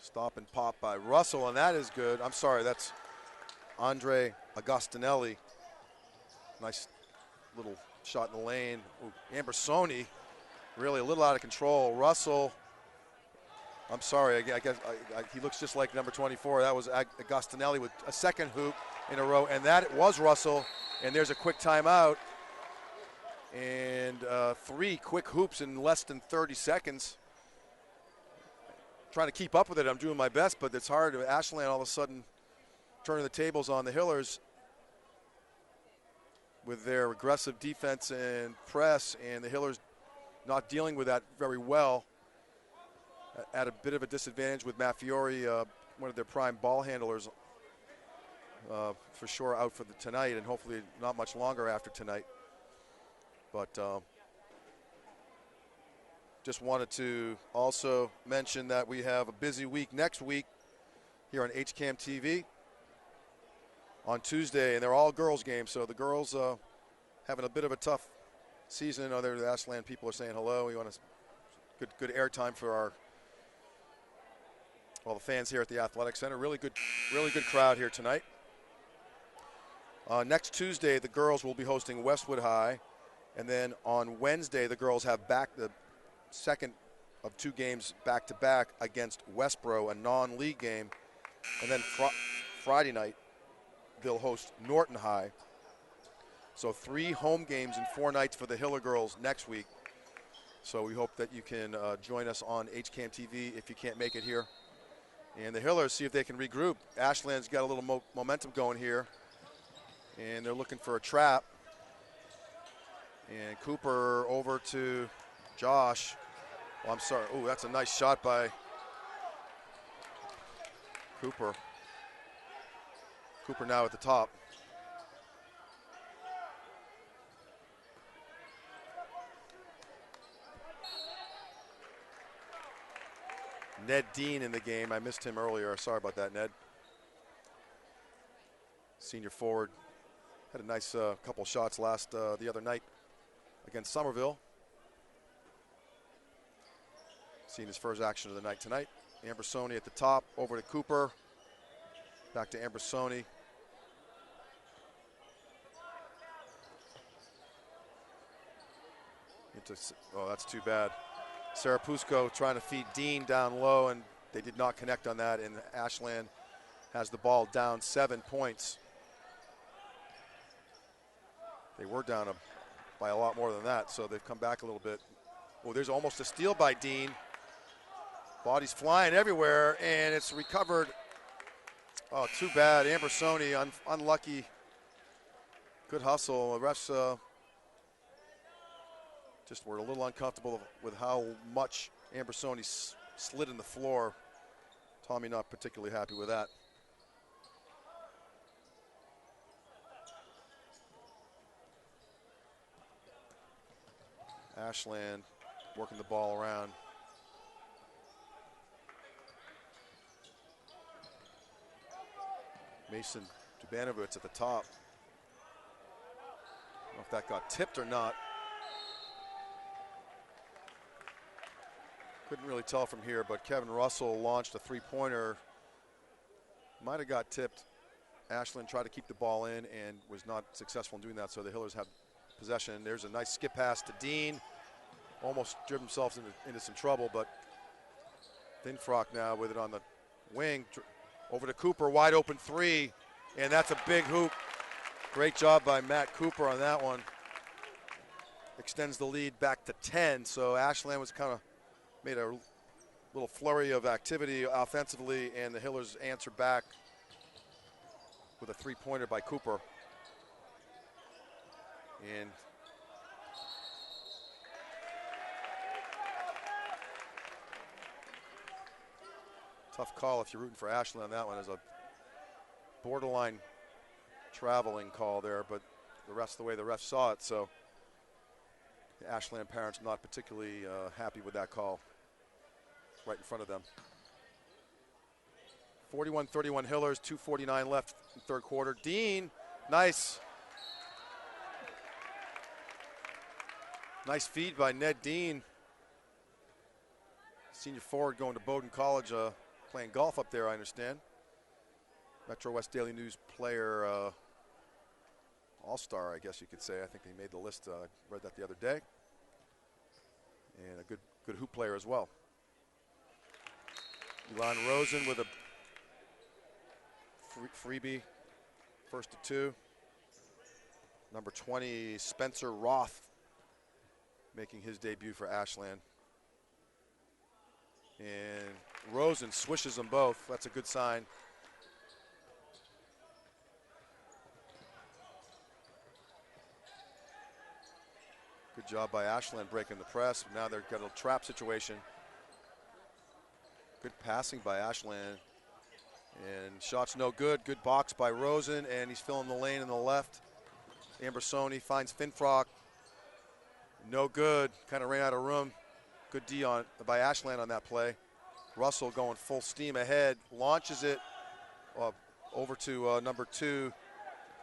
Stop and pop by Russell, and that is good. I'm sorry, that's Andre Agostinelli. Nice little shot in the lane. Ooh, Ambersoni, really a little out of control. Russell, I'm sorry, I guess he looks just like number 24. That was Agostinelli with a second hoop in a row, and that was Russell. And there's a quick timeout. And 3 quick hoops in less than 30 seconds. Trying to keep up with it, I'm doing my best, but it's hard. Ashland all of a sudden turning the tables on the Hillers with their aggressive defense and press, and the Hillers not dealing with that very well. At a bit of a disadvantage with Matt Fiore, one of their prime ball handlers, for sure out for tonight, and hopefully not much longer after tonight. But just wanted to also mention that we have a busy week next week here on HCAM TV on Tuesday, and they're all girls games, so the girls having a bit of a tough season. Other Ashland people are saying hello. We want good airtime for all the fans here at the Athletic Center. Really good crowd here tonight. Next Tuesday, the girls will be hosting Westwood High, and then on Wednesday, the girls have the second of 2 games back-to-back against Westboro, a non-league game, and then Friday night, they'll host Norton High. So 3 home games in 4 nights for the Hiller girls next week. So we hope that you can join us on HCAM TV if you can't make it here. And the Hillers, see if they can regroup. Ashland's got a little momentum going here, and they're looking for a trap. And Cooper over to Josh. Oh, I'm sorry. Oh, that's a nice shot by Cooper. Cooper now at the top. Ned Dean in the game. I missed him earlier. Sorry about that, Ned. Senior forward. Had a nice couple shots the other night against Somerville. Seeing his first action of the night tonight. Ambersoni at the top, over to Cooper. Back to Ambersoni. Oh, that's too bad. Sarapusko trying to feed Dean down low, and they did not connect on that, and Ashland has the ball down 7 points. They were down by a lot more than that, so they've come back a little bit. Oh, there's almost a steal by Dean. Bodies flying everywhere, and it's recovered. Oh, too bad. Ambersoni, unlucky. Good hustle. The refs just were a little uncomfortable with how much Ambersoni slid in the floor. Tommy not particularly happy with that. Ashland working the ball around. Mason Dubanovic at the top. I don't know if that got tipped or not. Couldn't really tell from here, but Kevin Russell launched a three-pointer. Might have got tipped. Ashland tried to keep the ball in and was not successful in doing that, so the Hillers have possession. There's a nice skip pass to Dean. Almost driven himself into some trouble, but Thinfrock now with it on the wing. Over to Cooper, wide open 3, and that's a big hoop. Great job by Matt Cooper on that one. Extends the lead back to 10, so Ashland was kind of made a little flurry of activity offensively, and the Hillers answer back with a three-pointer by Cooper. And tough call if you're rooting for Ashland on that one. As a borderline traveling call there, but the way the ref saw it. So The Ashland parents not particularly happy with that call right in front of them. 41-31 Hillers, 2:49 left in third quarter. Dean, nice. Nice feed by Ned Dean. Senior forward going to Bowdoin College, playing golf up there, I understand. Metro West Daily News player, all-star, I guess you could say. I think he made the list. I read that the other day. And a good hoop player as well. Elon Rosen with a freebie, first to two. Number 20, Spencer Roth, making his debut for Ashland. And Rosen swishes them both. That's a good sign. Good job by Ashland breaking the press. Now they've got a trap situation. Good passing by Ashland. And shots no good. Good box by Rosen, and he's filling the lane in the left. Ambersoni finds Finfrock. No good. Kind of ran out of room. Good D by Ashland on that play. Russell going full steam ahead. Launches it over to number 2.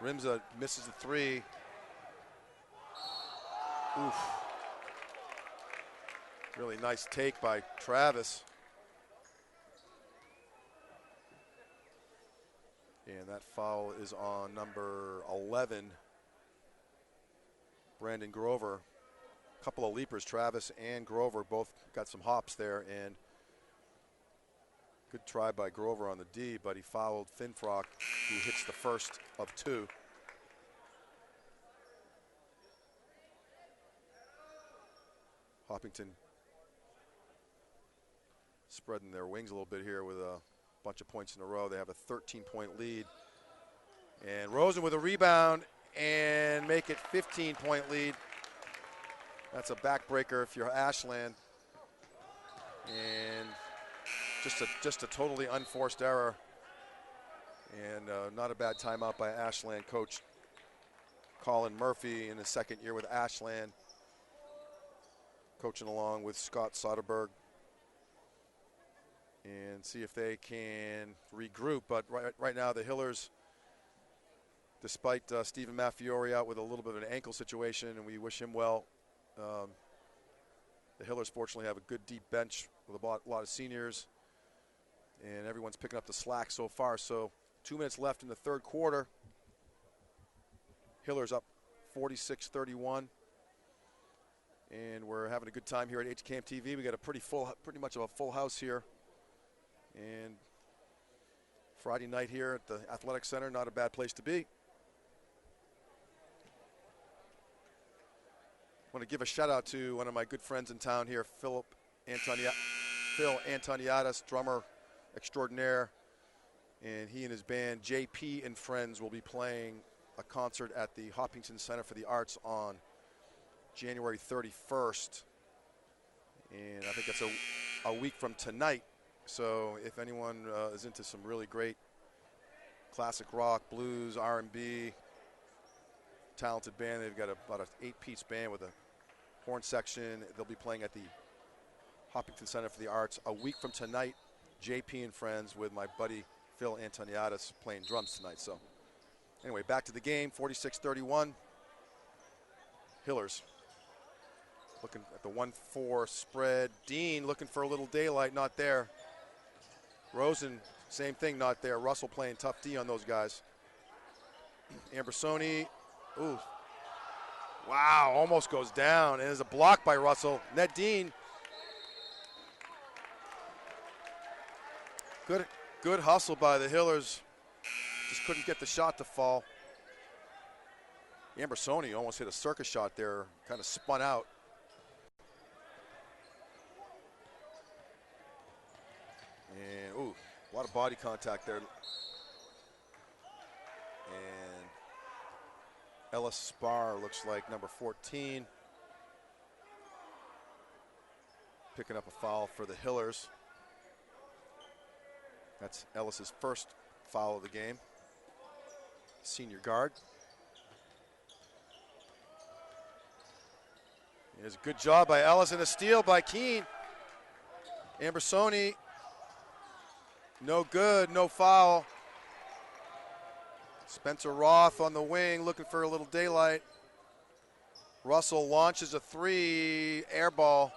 Rimza misses the 3. Oof. Really nice take by Travis. And that foul is on number 11, Brandon Grover. A couple of leapers, Travis and Grover both got some hops there, and good try by Grover on the D, but he fouled Finfrock, who hits the first of 2. Hopkinton spreading their wings a little bit here with a bunch of points in a row. They have a 13-point lead. And Rosen with a rebound and make it 15-point lead. That's a backbreaker if you're Ashland. And just a totally unforced error. And not a bad timeout by Ashland coach Colin Murphy in his second year with Ashland, coaching along with Scott Soderberg, and see if they can regroup. But right now the Hillers, despite Stephen Maffiori out with a little bit of an ankle situation, and we wish him well, the Hillers fortunately have a good deep bench with a lot of seniors, and everyone's picking up the slack so far. So 2 minutes left in the third quarter. Hillers up 46-31. And we're having a good time here at HCAM TV. We got a pretty much of a full house here. And Friday night here at the Athletic Center, not a bad place to be. I want to give a shout out to one of my good friends in town here, Phil Antoniadis, drummer extraordinaire. And he and his band, JP and Friends, will be playing a concert at the Hopkinton Center for the Arts on January 31st. And I think that's a week from tonight. So if anyone is into some really great classic rock, blues, R&B, talented band, they've got about an 8-piece band with a horn section. They'll be playing at the Hopkinton Center for the Arts a week from tonight. JP and Friends with my buddy Phil Antoniadis playing drums tonight. So anyway, back to the game, 46-31. Hillers looking at the 1-4 spread. Dean looking for a little daylight, not there. Rosen, same thing, not there. Russell playing tough D on those guys. Ambersoni, ooh. Wow, almost goes down. And there's a block by Russell. Ned Dean. Good hustle by the Hillers. Just couldn't get the shot to fall. Ambersoni almost hit a circus shot there, kind of spun out. And, ooh, a lot of body contact there. And Ellis Spar looks like number 14. Picking up a foul for the Hillers. That's Ellis's first foul of the game. Senior guard. There's a good job by Ellis and a steal by Keene. Ambersoni, no good, no foul. Spencer Roth on the wing looking for a little daylight. Russell launches a three, air ball.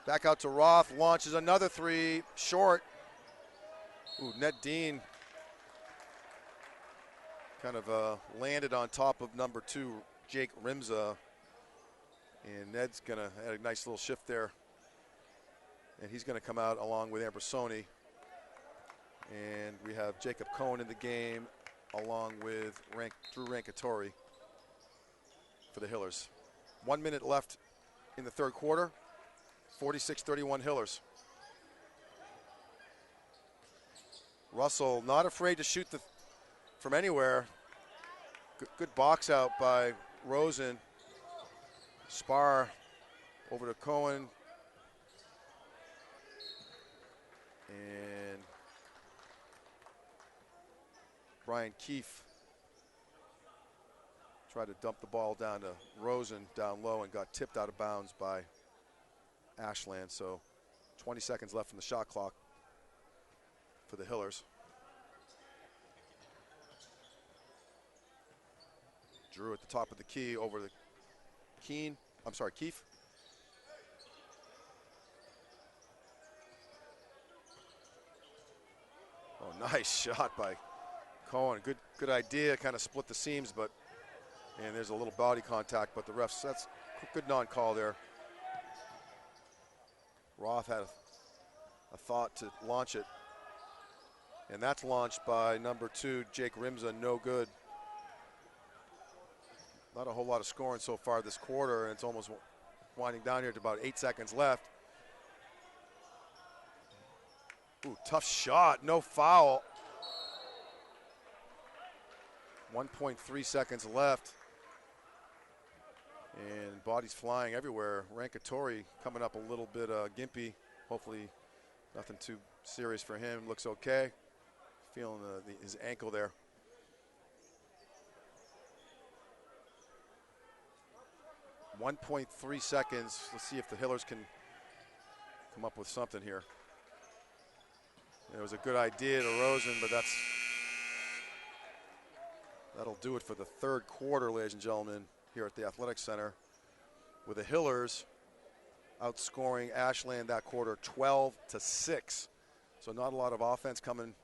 Back out to Roth, launches another three, short. Ooh, Ned Dean kind of landed on top of number 2, Jake Rimza. And Ned's going to add a nice little shift there. And he's going to come out along with Ambersoni. And we have Jacob Cohen in the game along with Drew Rankatori for the Hillers. 1 minute left in the third quarter. 46-31 Hillers. Russell not afraid to shoot from anywhere. Good box out by Rosen. Spar over to Cohen. And Brian Keefe tried to dump the ball down to Rosen down low and got tipped out of bounds by Ashland. So 20 seconds left from the shot clock for the Hillers. Drew at the top of the key over to Keefe. Oh, nice shot by Cohen. Good idea, kind of split the seams, and there's a little body contact, but the refs, that's a good non-call there. Roth had a thought to launch it, and that's launched by number 2, Jake Rimza, no good. Not a whole lot of scoring so far this quarter, and it's almost winding down here to about 8 seconds left. Ooh, tough shot, no foul. 1.3 seconds left. And bodies flying everywhere. Rankatori coming up a little bit gimpy. Hopefully nothing too serious for him. Looks okay. Feeling his ankle there. .3 seconds. Let's see if the Hillers can come up with something here. It was a good idea to Rosen, but that'll do it for the third quarter, ladies and gentlemen, here at the Athletic Center, with the Hillers outscoring Ashland that quarter 12-6. So not a lot of offense coming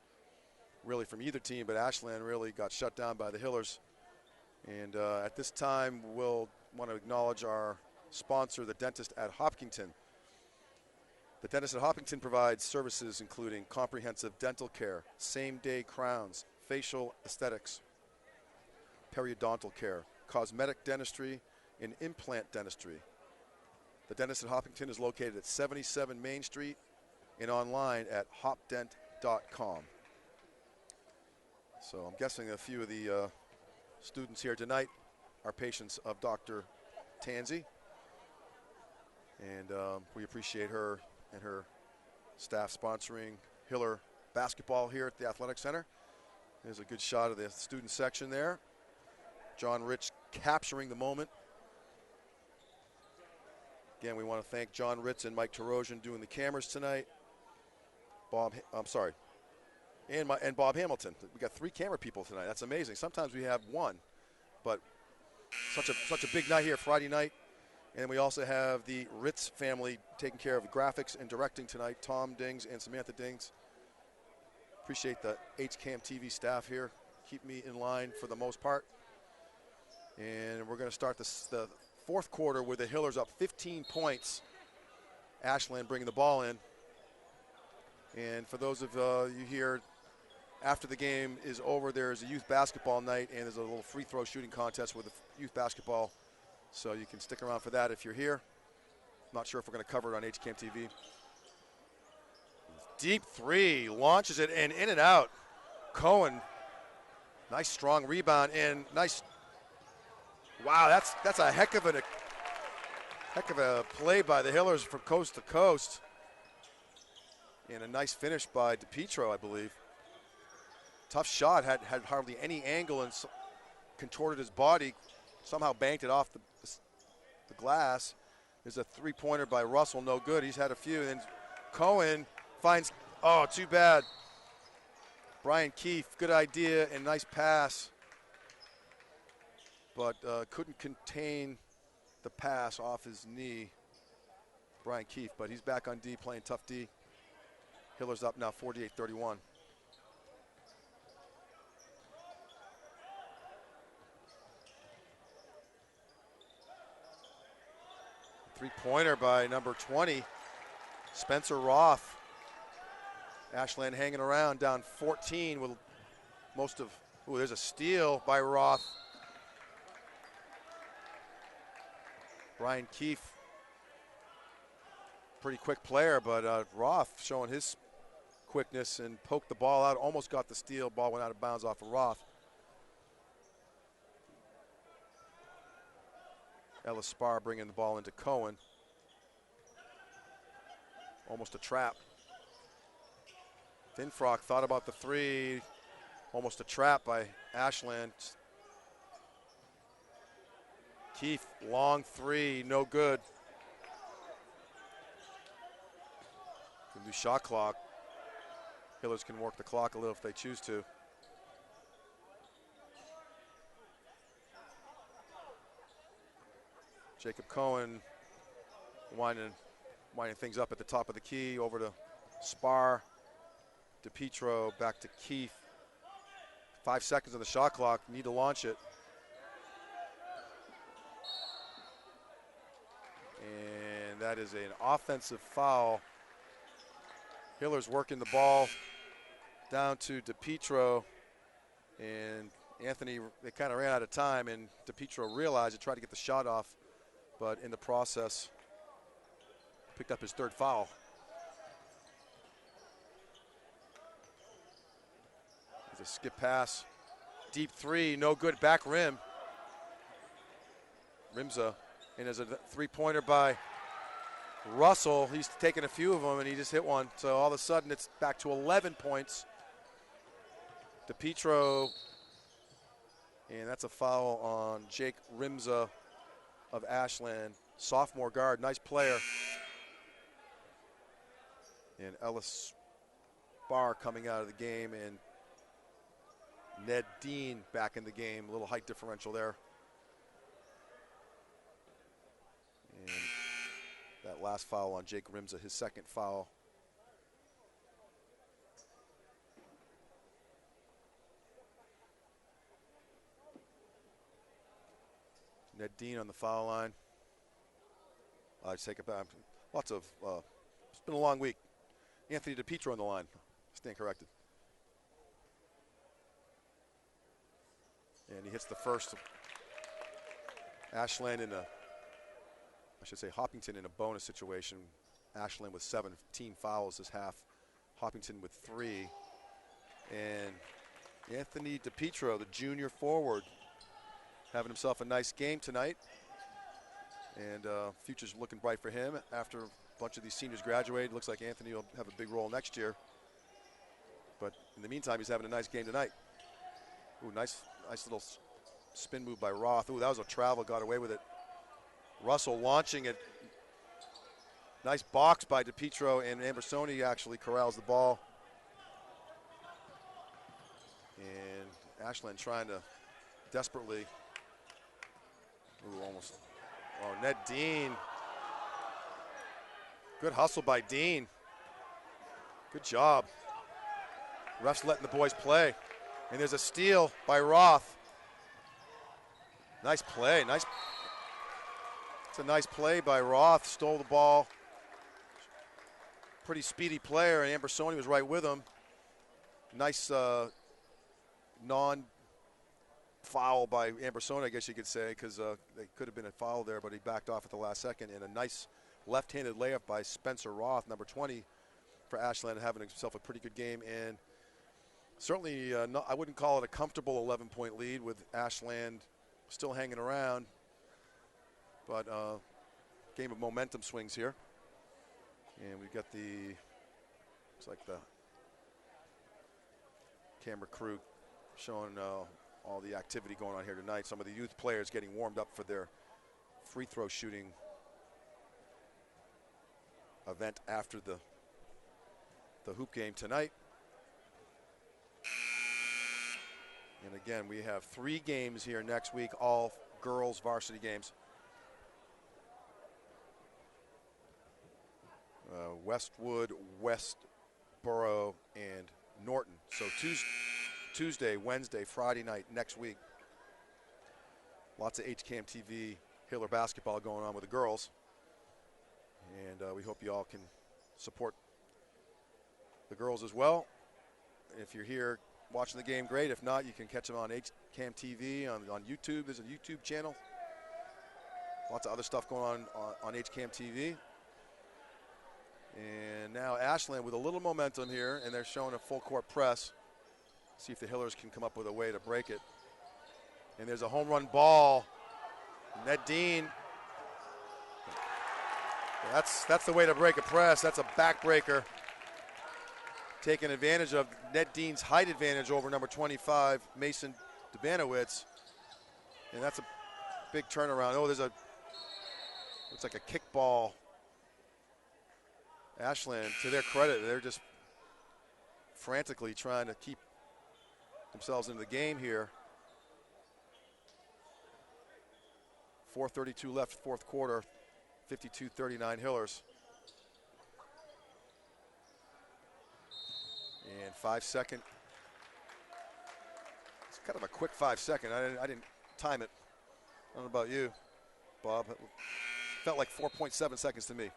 really from either team, but Ashland really got shut down by the Hillers. And at this time, we'll want to acknowledge our sponsor, the Dentist at Hopkinton. The Dentist at Hopkinton provides services including comprehensive dental care, same-day crowns, facial aesthetics, periodontal care, cosmetic dentistry, and implant dentistry. The Dentist at Hopkinton is located at 77 Main Street and online at hopdent.com. So I'm guessing a few of the students here tonight are patients of Dr. Tanzi. And we appreciate her and her staff sponsoring Hiller basketball here at the Athletic Center. There's a good shot of the student section there. John Rich capturing the moment. Again, we want to thank John Ritz and Mike Tarosian doing the cameras tonight. And Bob Hamilton. We got 3 camera people tonight. That's amazing. Sometimes we have 1, but such a big night here, Friday night. And we also have the Ritz family taking care of graphics and directing tonight, Tom Dings and Samantha Dings. Appreciate the HCAM TV staff here. Keep me in line for the most part. And we're going to start the fourth quarter with the Hillers up 15 points. Ashland bringing the ball in. And for those of you here, after the game is over, there's a youth basketball night, and there's a little free throw shooting contest with the youth basketball. So you can stick around for that if you're here. Not sure if we're going to cover it on HCAM TV. Deep three, launches it, and in and out. Cohen, nice strong rebound, and nice. Wow, that's a heck of a play by the Hillers from coast to coast. And a nice finish by DePietro, I believe. Tough shot, had hardly any angle and contorted his body, somehow banked it off the glass. There's a three-pointer by Russell, no good. He's had a few. And then Cohen finds, oh, too bad. Brian Keefe, good idea and nice pass, but couldn't contain the pass off his knee. Brian Keefe, but he's back on D, playing tough D. Hiller's up now, 48-31. Three-pointer by number 20, Spencer Roth. Ashland hanging around, down 14 with most of, ooh, there's a steal by Roth. Brian Keefe, pretty quick player, but Roth showing his quickness and poked the ball out, almost got the steal, ball went out of bounds off of Roth. Ellis Spar bringing the ball into Cohen. Almost a trap. Finfrock thought about the three, almost a trap by Ashland. Keefe, long three, no good. Can do shot clock. Hillers can work the clock a little if they choose to. Jacob Cohen winding things up at the top of the key, over to Spar. DePietro back to Keefe. 5 seconds on the shot clock, need to launch it. And that is an offensive foul. Hiller's working the ball down to DePietro, and Anthony, they kind of ran out of time, and DePietro realized it, tried to get the shot off, but in the process, picked up his third foul. A skip pass, deep three, no good, back rim. Rimza, and there's a three-pointer by Russell. He's taken a few of them, and he just hit one. So all of a sudden, it's back to 11 points. DePietro, and that's a foul on Jake Rimza of Ashland. Sophomore guard, nice player. And Ellis Barr coming out of the game, and Ned Dean back in the game. A little height differential there. And that last foul on Jake Rimza, his second foul. Ned Dean on the foul line. I take it back. It's been a long week. Anthony DePietro on the line. Stand corrected. And he hits the first. Ashland Hopkinton in a bonus situation. Ashland with 17 fouls this half. Hopkinton with 3. And Anthony DePietro, the junior forward, having himself a nice game tonight. And future's looking bright for him. After a bunch of these seniors graduate, looks like Anthony will have a big role next year. But in the meantime, he's having a nice game tonight. Ooh, nice little spin move by Roth. Ooh, that was a travel, got away with it. Russell launching it. Nice box by DePietro, and Ambersoni actually corrals the ball. And Ashland trying to desperately. Ooh, almost. Oh, Ned Dean. Good hustle by Dean. Good job. Refs letting the boys play. And there's a steal by Roth. Nice play. It's a nice play by Roth. Stole the ball. Pretty speedy player, and Ambersoni was right with him. Nice non-foul by Ambersoni, I guess you could say, because they could have been a foul there, but he backed off at the last second. And a nice left-handed layup by Spencer Roth, number 20 for Ashland, having himself a pretty good game. And certainly, I wouldn't call it a comfortable 11-point lead with Ashland still hanging around, but game of momentum swings here. And we've got looks like the camera crew showing all the activity going on here tonight. Some of the youth players getting warmed up for their free throw shooting event after the hoop game tonight. And again, we have 3 games here next week, all girls varsity games. Westwood, Westboro, and Norton. So Tuesday, Wednesday, Friday night next week. Lots of HCAM TV Hiller basketball going on with the girls. And we hope you all can support the girls as well. If you're here watching the game, great. If not, you can catch them on HCAM TV, on YouTube. There's a YouTube channel. Lots of other stuff going on HCAM TV. And now Ashland with a little momentum here, and they're showing a full court press. See if the Hillers can come up with a way to break it. And there's a home run ball. Ned Dean. That's the way to break a press. That's a backbreaker. Taking advantage of Ned Dean's height advantage over number 25, Mason Dubanowitz. And that's a big turnaround. Oh, looks like a kickball. Ashland, to their credit, they're just frantically trying to keep themselves in the game here. 4:32 left, fourth quarter, 52-39 Hillers. And 5-second. It's kind of a quick 5-second. I didn't time it. I don't know about you, Bob. It felt like 4.7 seconds to me.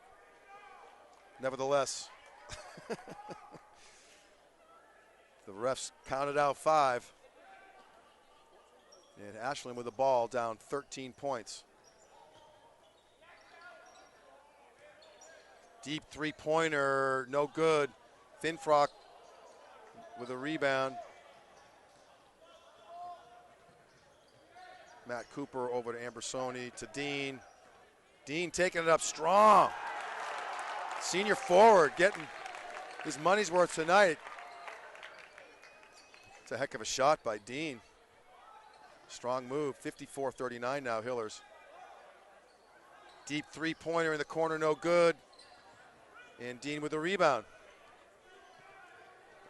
Nevertheless, the refs counted out 5. And Ashland with the ball down 13 points. Deep three-pointer, no good. Finfrock with a rebound. Matt Cooper over to Ambersoni, to Dean. Dean taking it up strong. Senior forward getting his money's worth tonight. It's a heck of a shot by Dean. Strong move, 54-39 now, Hillers. Deep three-pointer in the corner, no good. And Dean with a rebound.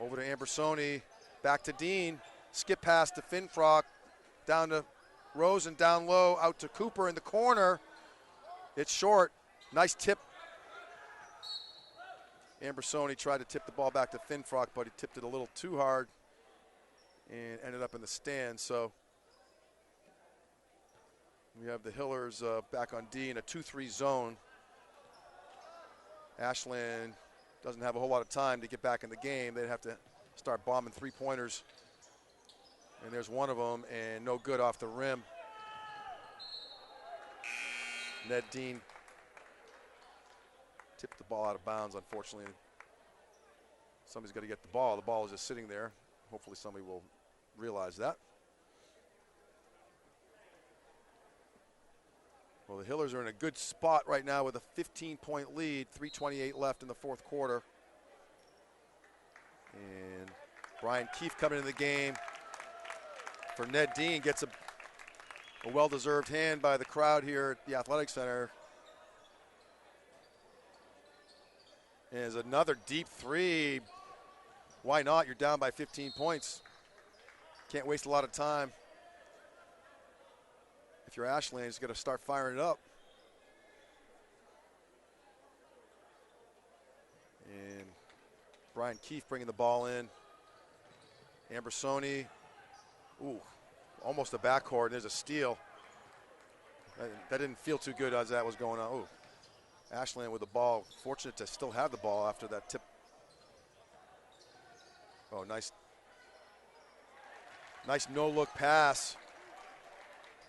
Over to Ambersoni, back to Dean. Skip pass to Finfrock, down to Rosen, down low, out to Cooper in the corner. It's short, nice tip. Ambersoni tried to tip the ball back to Finfrock, but he tipped it a little too hard and ended up in the stand. So we have the Hillers back on D in a 2-3 zone. Ashland doesn't have a whole lot of time to get back in the game. They'd have to start bombing three-pointers. And there's one of them, and no good off the rim. Ned Dean tipped the ball out of bounds, unfortunately. Somebody's got to get the ball. The ball is just sitting there. Hopefully somebody will realize that. Well, the Hillers are in a good spot right now with a 15-point lead, 3:28 left in the fourth quarter. And Brian Keefe coming into the game for Ned Dean, gets a well-deserved hand by the crowd here at the Athletic Center. And there's another deep three. Why not? You're down by 15 points. Can't waste a lot of time. If you're Ashland, you're going to start firing it up. And Brian Keefe bringing the ball in. Ambersoni. Ooh, almost a backcourt. There's a steal. That didn't feel too good as that was going on. Ooh, Ashland with the ball. Fortunate to still have the ball after that tip. Oh, nice no-look pass.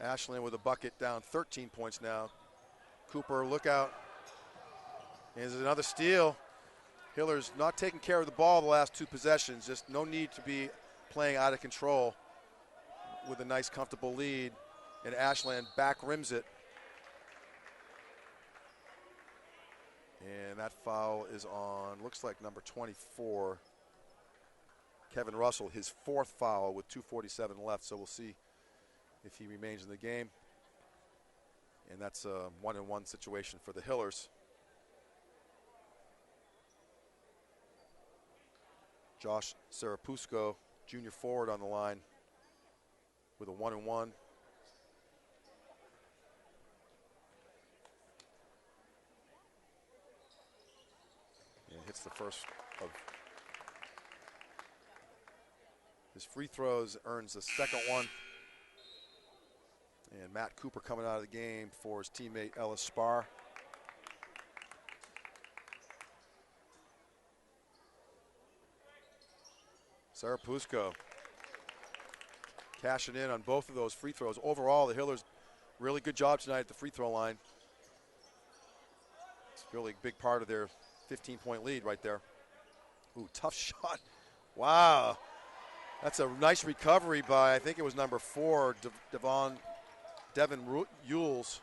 Ashland with a bucket, down 13 points now. Cooper, look out. And there's another steal. Hillers not taking care of the ball the last 2 possessions. Just no need to be playing out of control with a nice, comfortable lead. And Ashland back rims it. And that foul is on, looks like number 24, Kevin Russell, his 4th foul with 2:47 left. So we'll see if he remains in the game. And that's a 1-and-1 situation for the Hillers. Josh Serapusco, junior forward, on the line with a 1-1. And hits the first of his free throws, earns the second one. And Matt Cooper coming out of the game for his teammate Ellis Spar. Serapusco cashing in on both of those free throws. Overall, the Hillers, really good job tonight at the free throw line. It's really a big part of their 15-point lead right there. Ooh, tough shot. Wow. That's a nice recovery by, I think it was number 4, Devin Yules.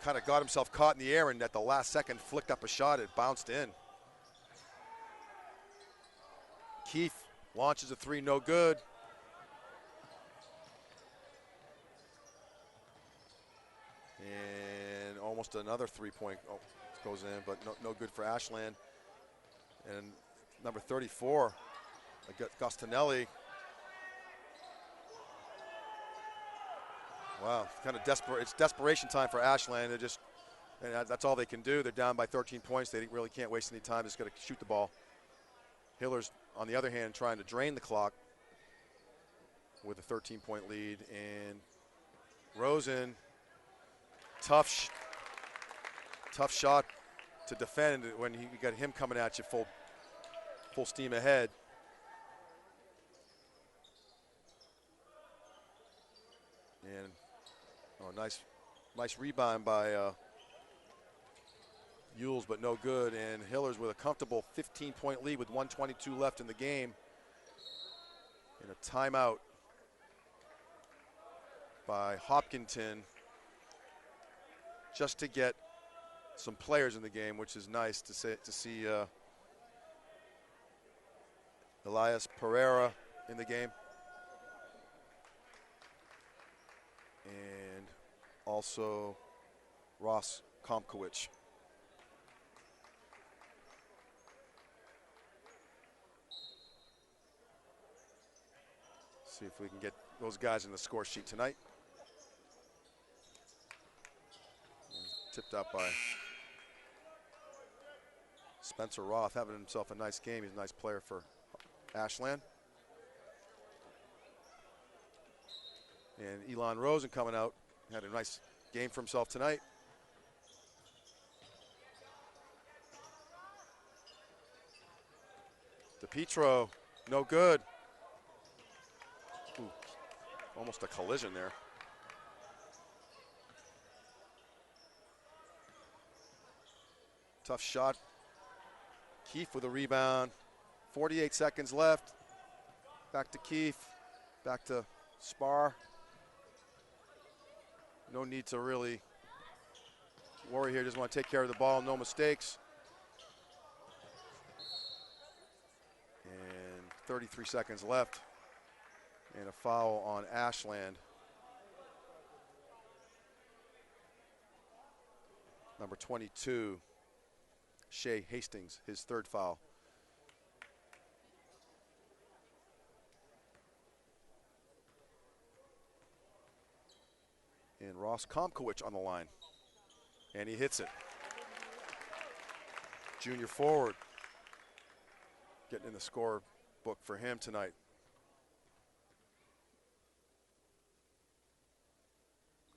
Kind of got himself caught in the air and at the last second flicked up a shot. It bounced in. Keefe launches a 3, no good. And almost another 3-point goes in, but no good for Ashland. And number 34, Gostinelli. Wow, kind of desperate. It's desperation time for Ashland. And that's all they can do. They're down by 13 points. They really can't waste any time. Just got to shoot the ball. Hillers, on the other hand, trying to drain the clock with a 13-point lead. And Rosen, tough shot to defend when you got him coming at you full steam ahead. And nice rebound by Yules, but no good. And Hillers with a comfortable 15-point lead with 1:22 left in the game. And a timeout by Hopkinton just to get some players in the game, which is nice to see Elias Pereira in the game. And also Ross Komkowicz. See if we can get those guys in the score sheet tonight. Tipped up by Spencer Roth, having himself a nice game. He's a nice player for Ashland. And Elon Rosen coming out, had a nice game for himself tonight. DePietro, no good. Ooh, almost a collision there. Tough shot. Keefe with a rebound. 48 seconds left. Back to Keefe. Back to Spar. No need to really worry here. Just want to take care of the ball. No mistakes. And 33 seconds left. And a foul on Ashland. Number 22. Shea Hastings, his third foul. And Ross Komkowicz on the line. And he hits it. Junior forward. Getting in the score book for him tonight.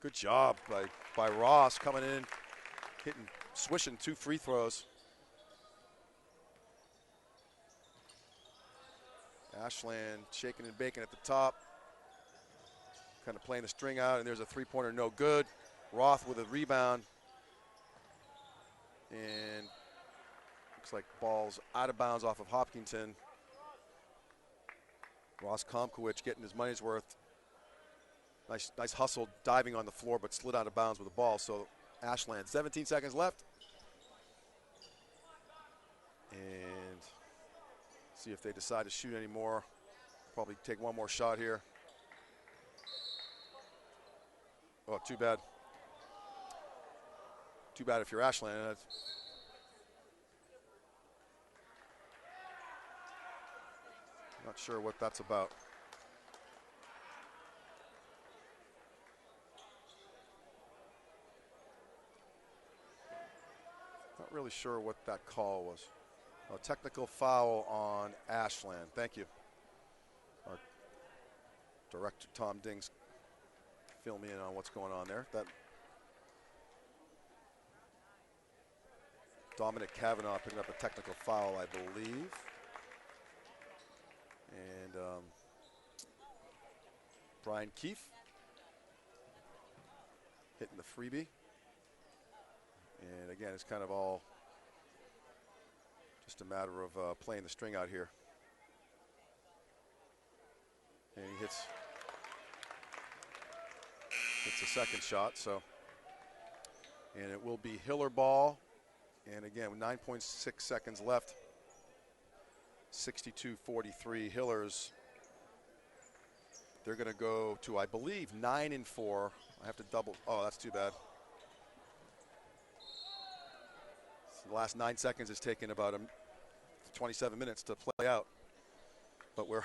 Good job by Ross coming in, swishing 2 free throws. Ashland shaking and baking at the top. Kind of playing the string out, and there's a 3-pointer, no good. Roth with a rebound. And looks like ball's out of bounds off of Hopkinton. Ross Komkowicz getting his money's worth. Nice hustle, diving on the floor, but slid out of bounds with the ball. So Ashland, 17 seconds left. And see if they decide to shoot any more. Probably take one more shot here. Oh, too bad. Too bad if you're Ashland. Not sure what that's about. Not really sure what that call was. A technical foul on Ashland. Thank you. Our director, Tom Dings, fill me in on what's going on there. That Dominic Kavanaugh picking up a technical foul, I believe. And Brian Keefe hitting the freebie. And again, it's kind of all just a matter of playing the string out here. And he hits the second shot, so. And it will be Hiller ball. And again, with 9.6 seconds left, 62-43 Hillers. They're going to go to, I believe, 9-4. I have to double. Oh, that's too bad. So the last 9 seconds has taken about 27 minutes to play out. But we're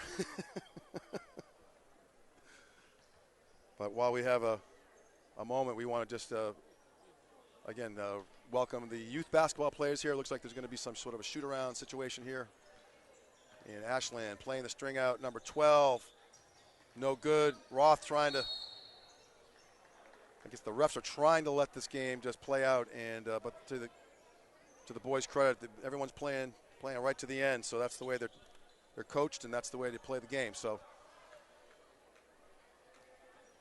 but while we have a moment, we want to just again welcome the youth basketball players here. It looks like there's going to be some sort of a shoot-around situation here. And Ashland playing the string out, number 12. No good. Roth trying to, I guess the refs are trying to let this game just play out. And but to the boys' credit, everyone's playing right to the end. So that's the way they're coached, and that's the way they play the game. So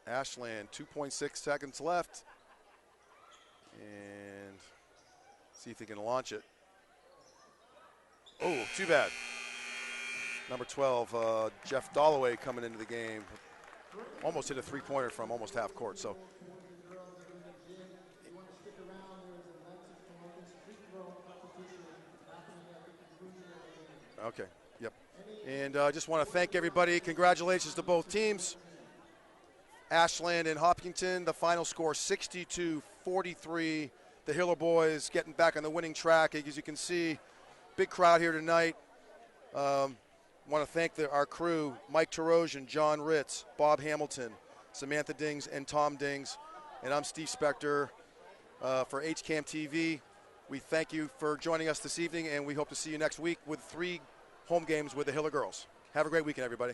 Ashland, 2.6 seconds left. And see if they can launch it. Oh, too bad. Number 12, Jeff Dolloway coming into the game. Almost hit a three-pointer from almost half court. So okay, yep. And I just want to thank everybody. Congratulations to both teams. Ashland and Hopkinton, the final score 62-43. The Hiller boys getting back on the winning track. As you can see, big crowd here tonight. Want to thank our crew, Mike Terosian, John Ritz, Bob Hamilton, Samantha Dings, and Tom Dings. And I'm Steve Spector for HCAM TV. We thank you for joining us this evening, and we hope to see you next week with 3 home games with the Hiller girls. Have a great weekend, everybody.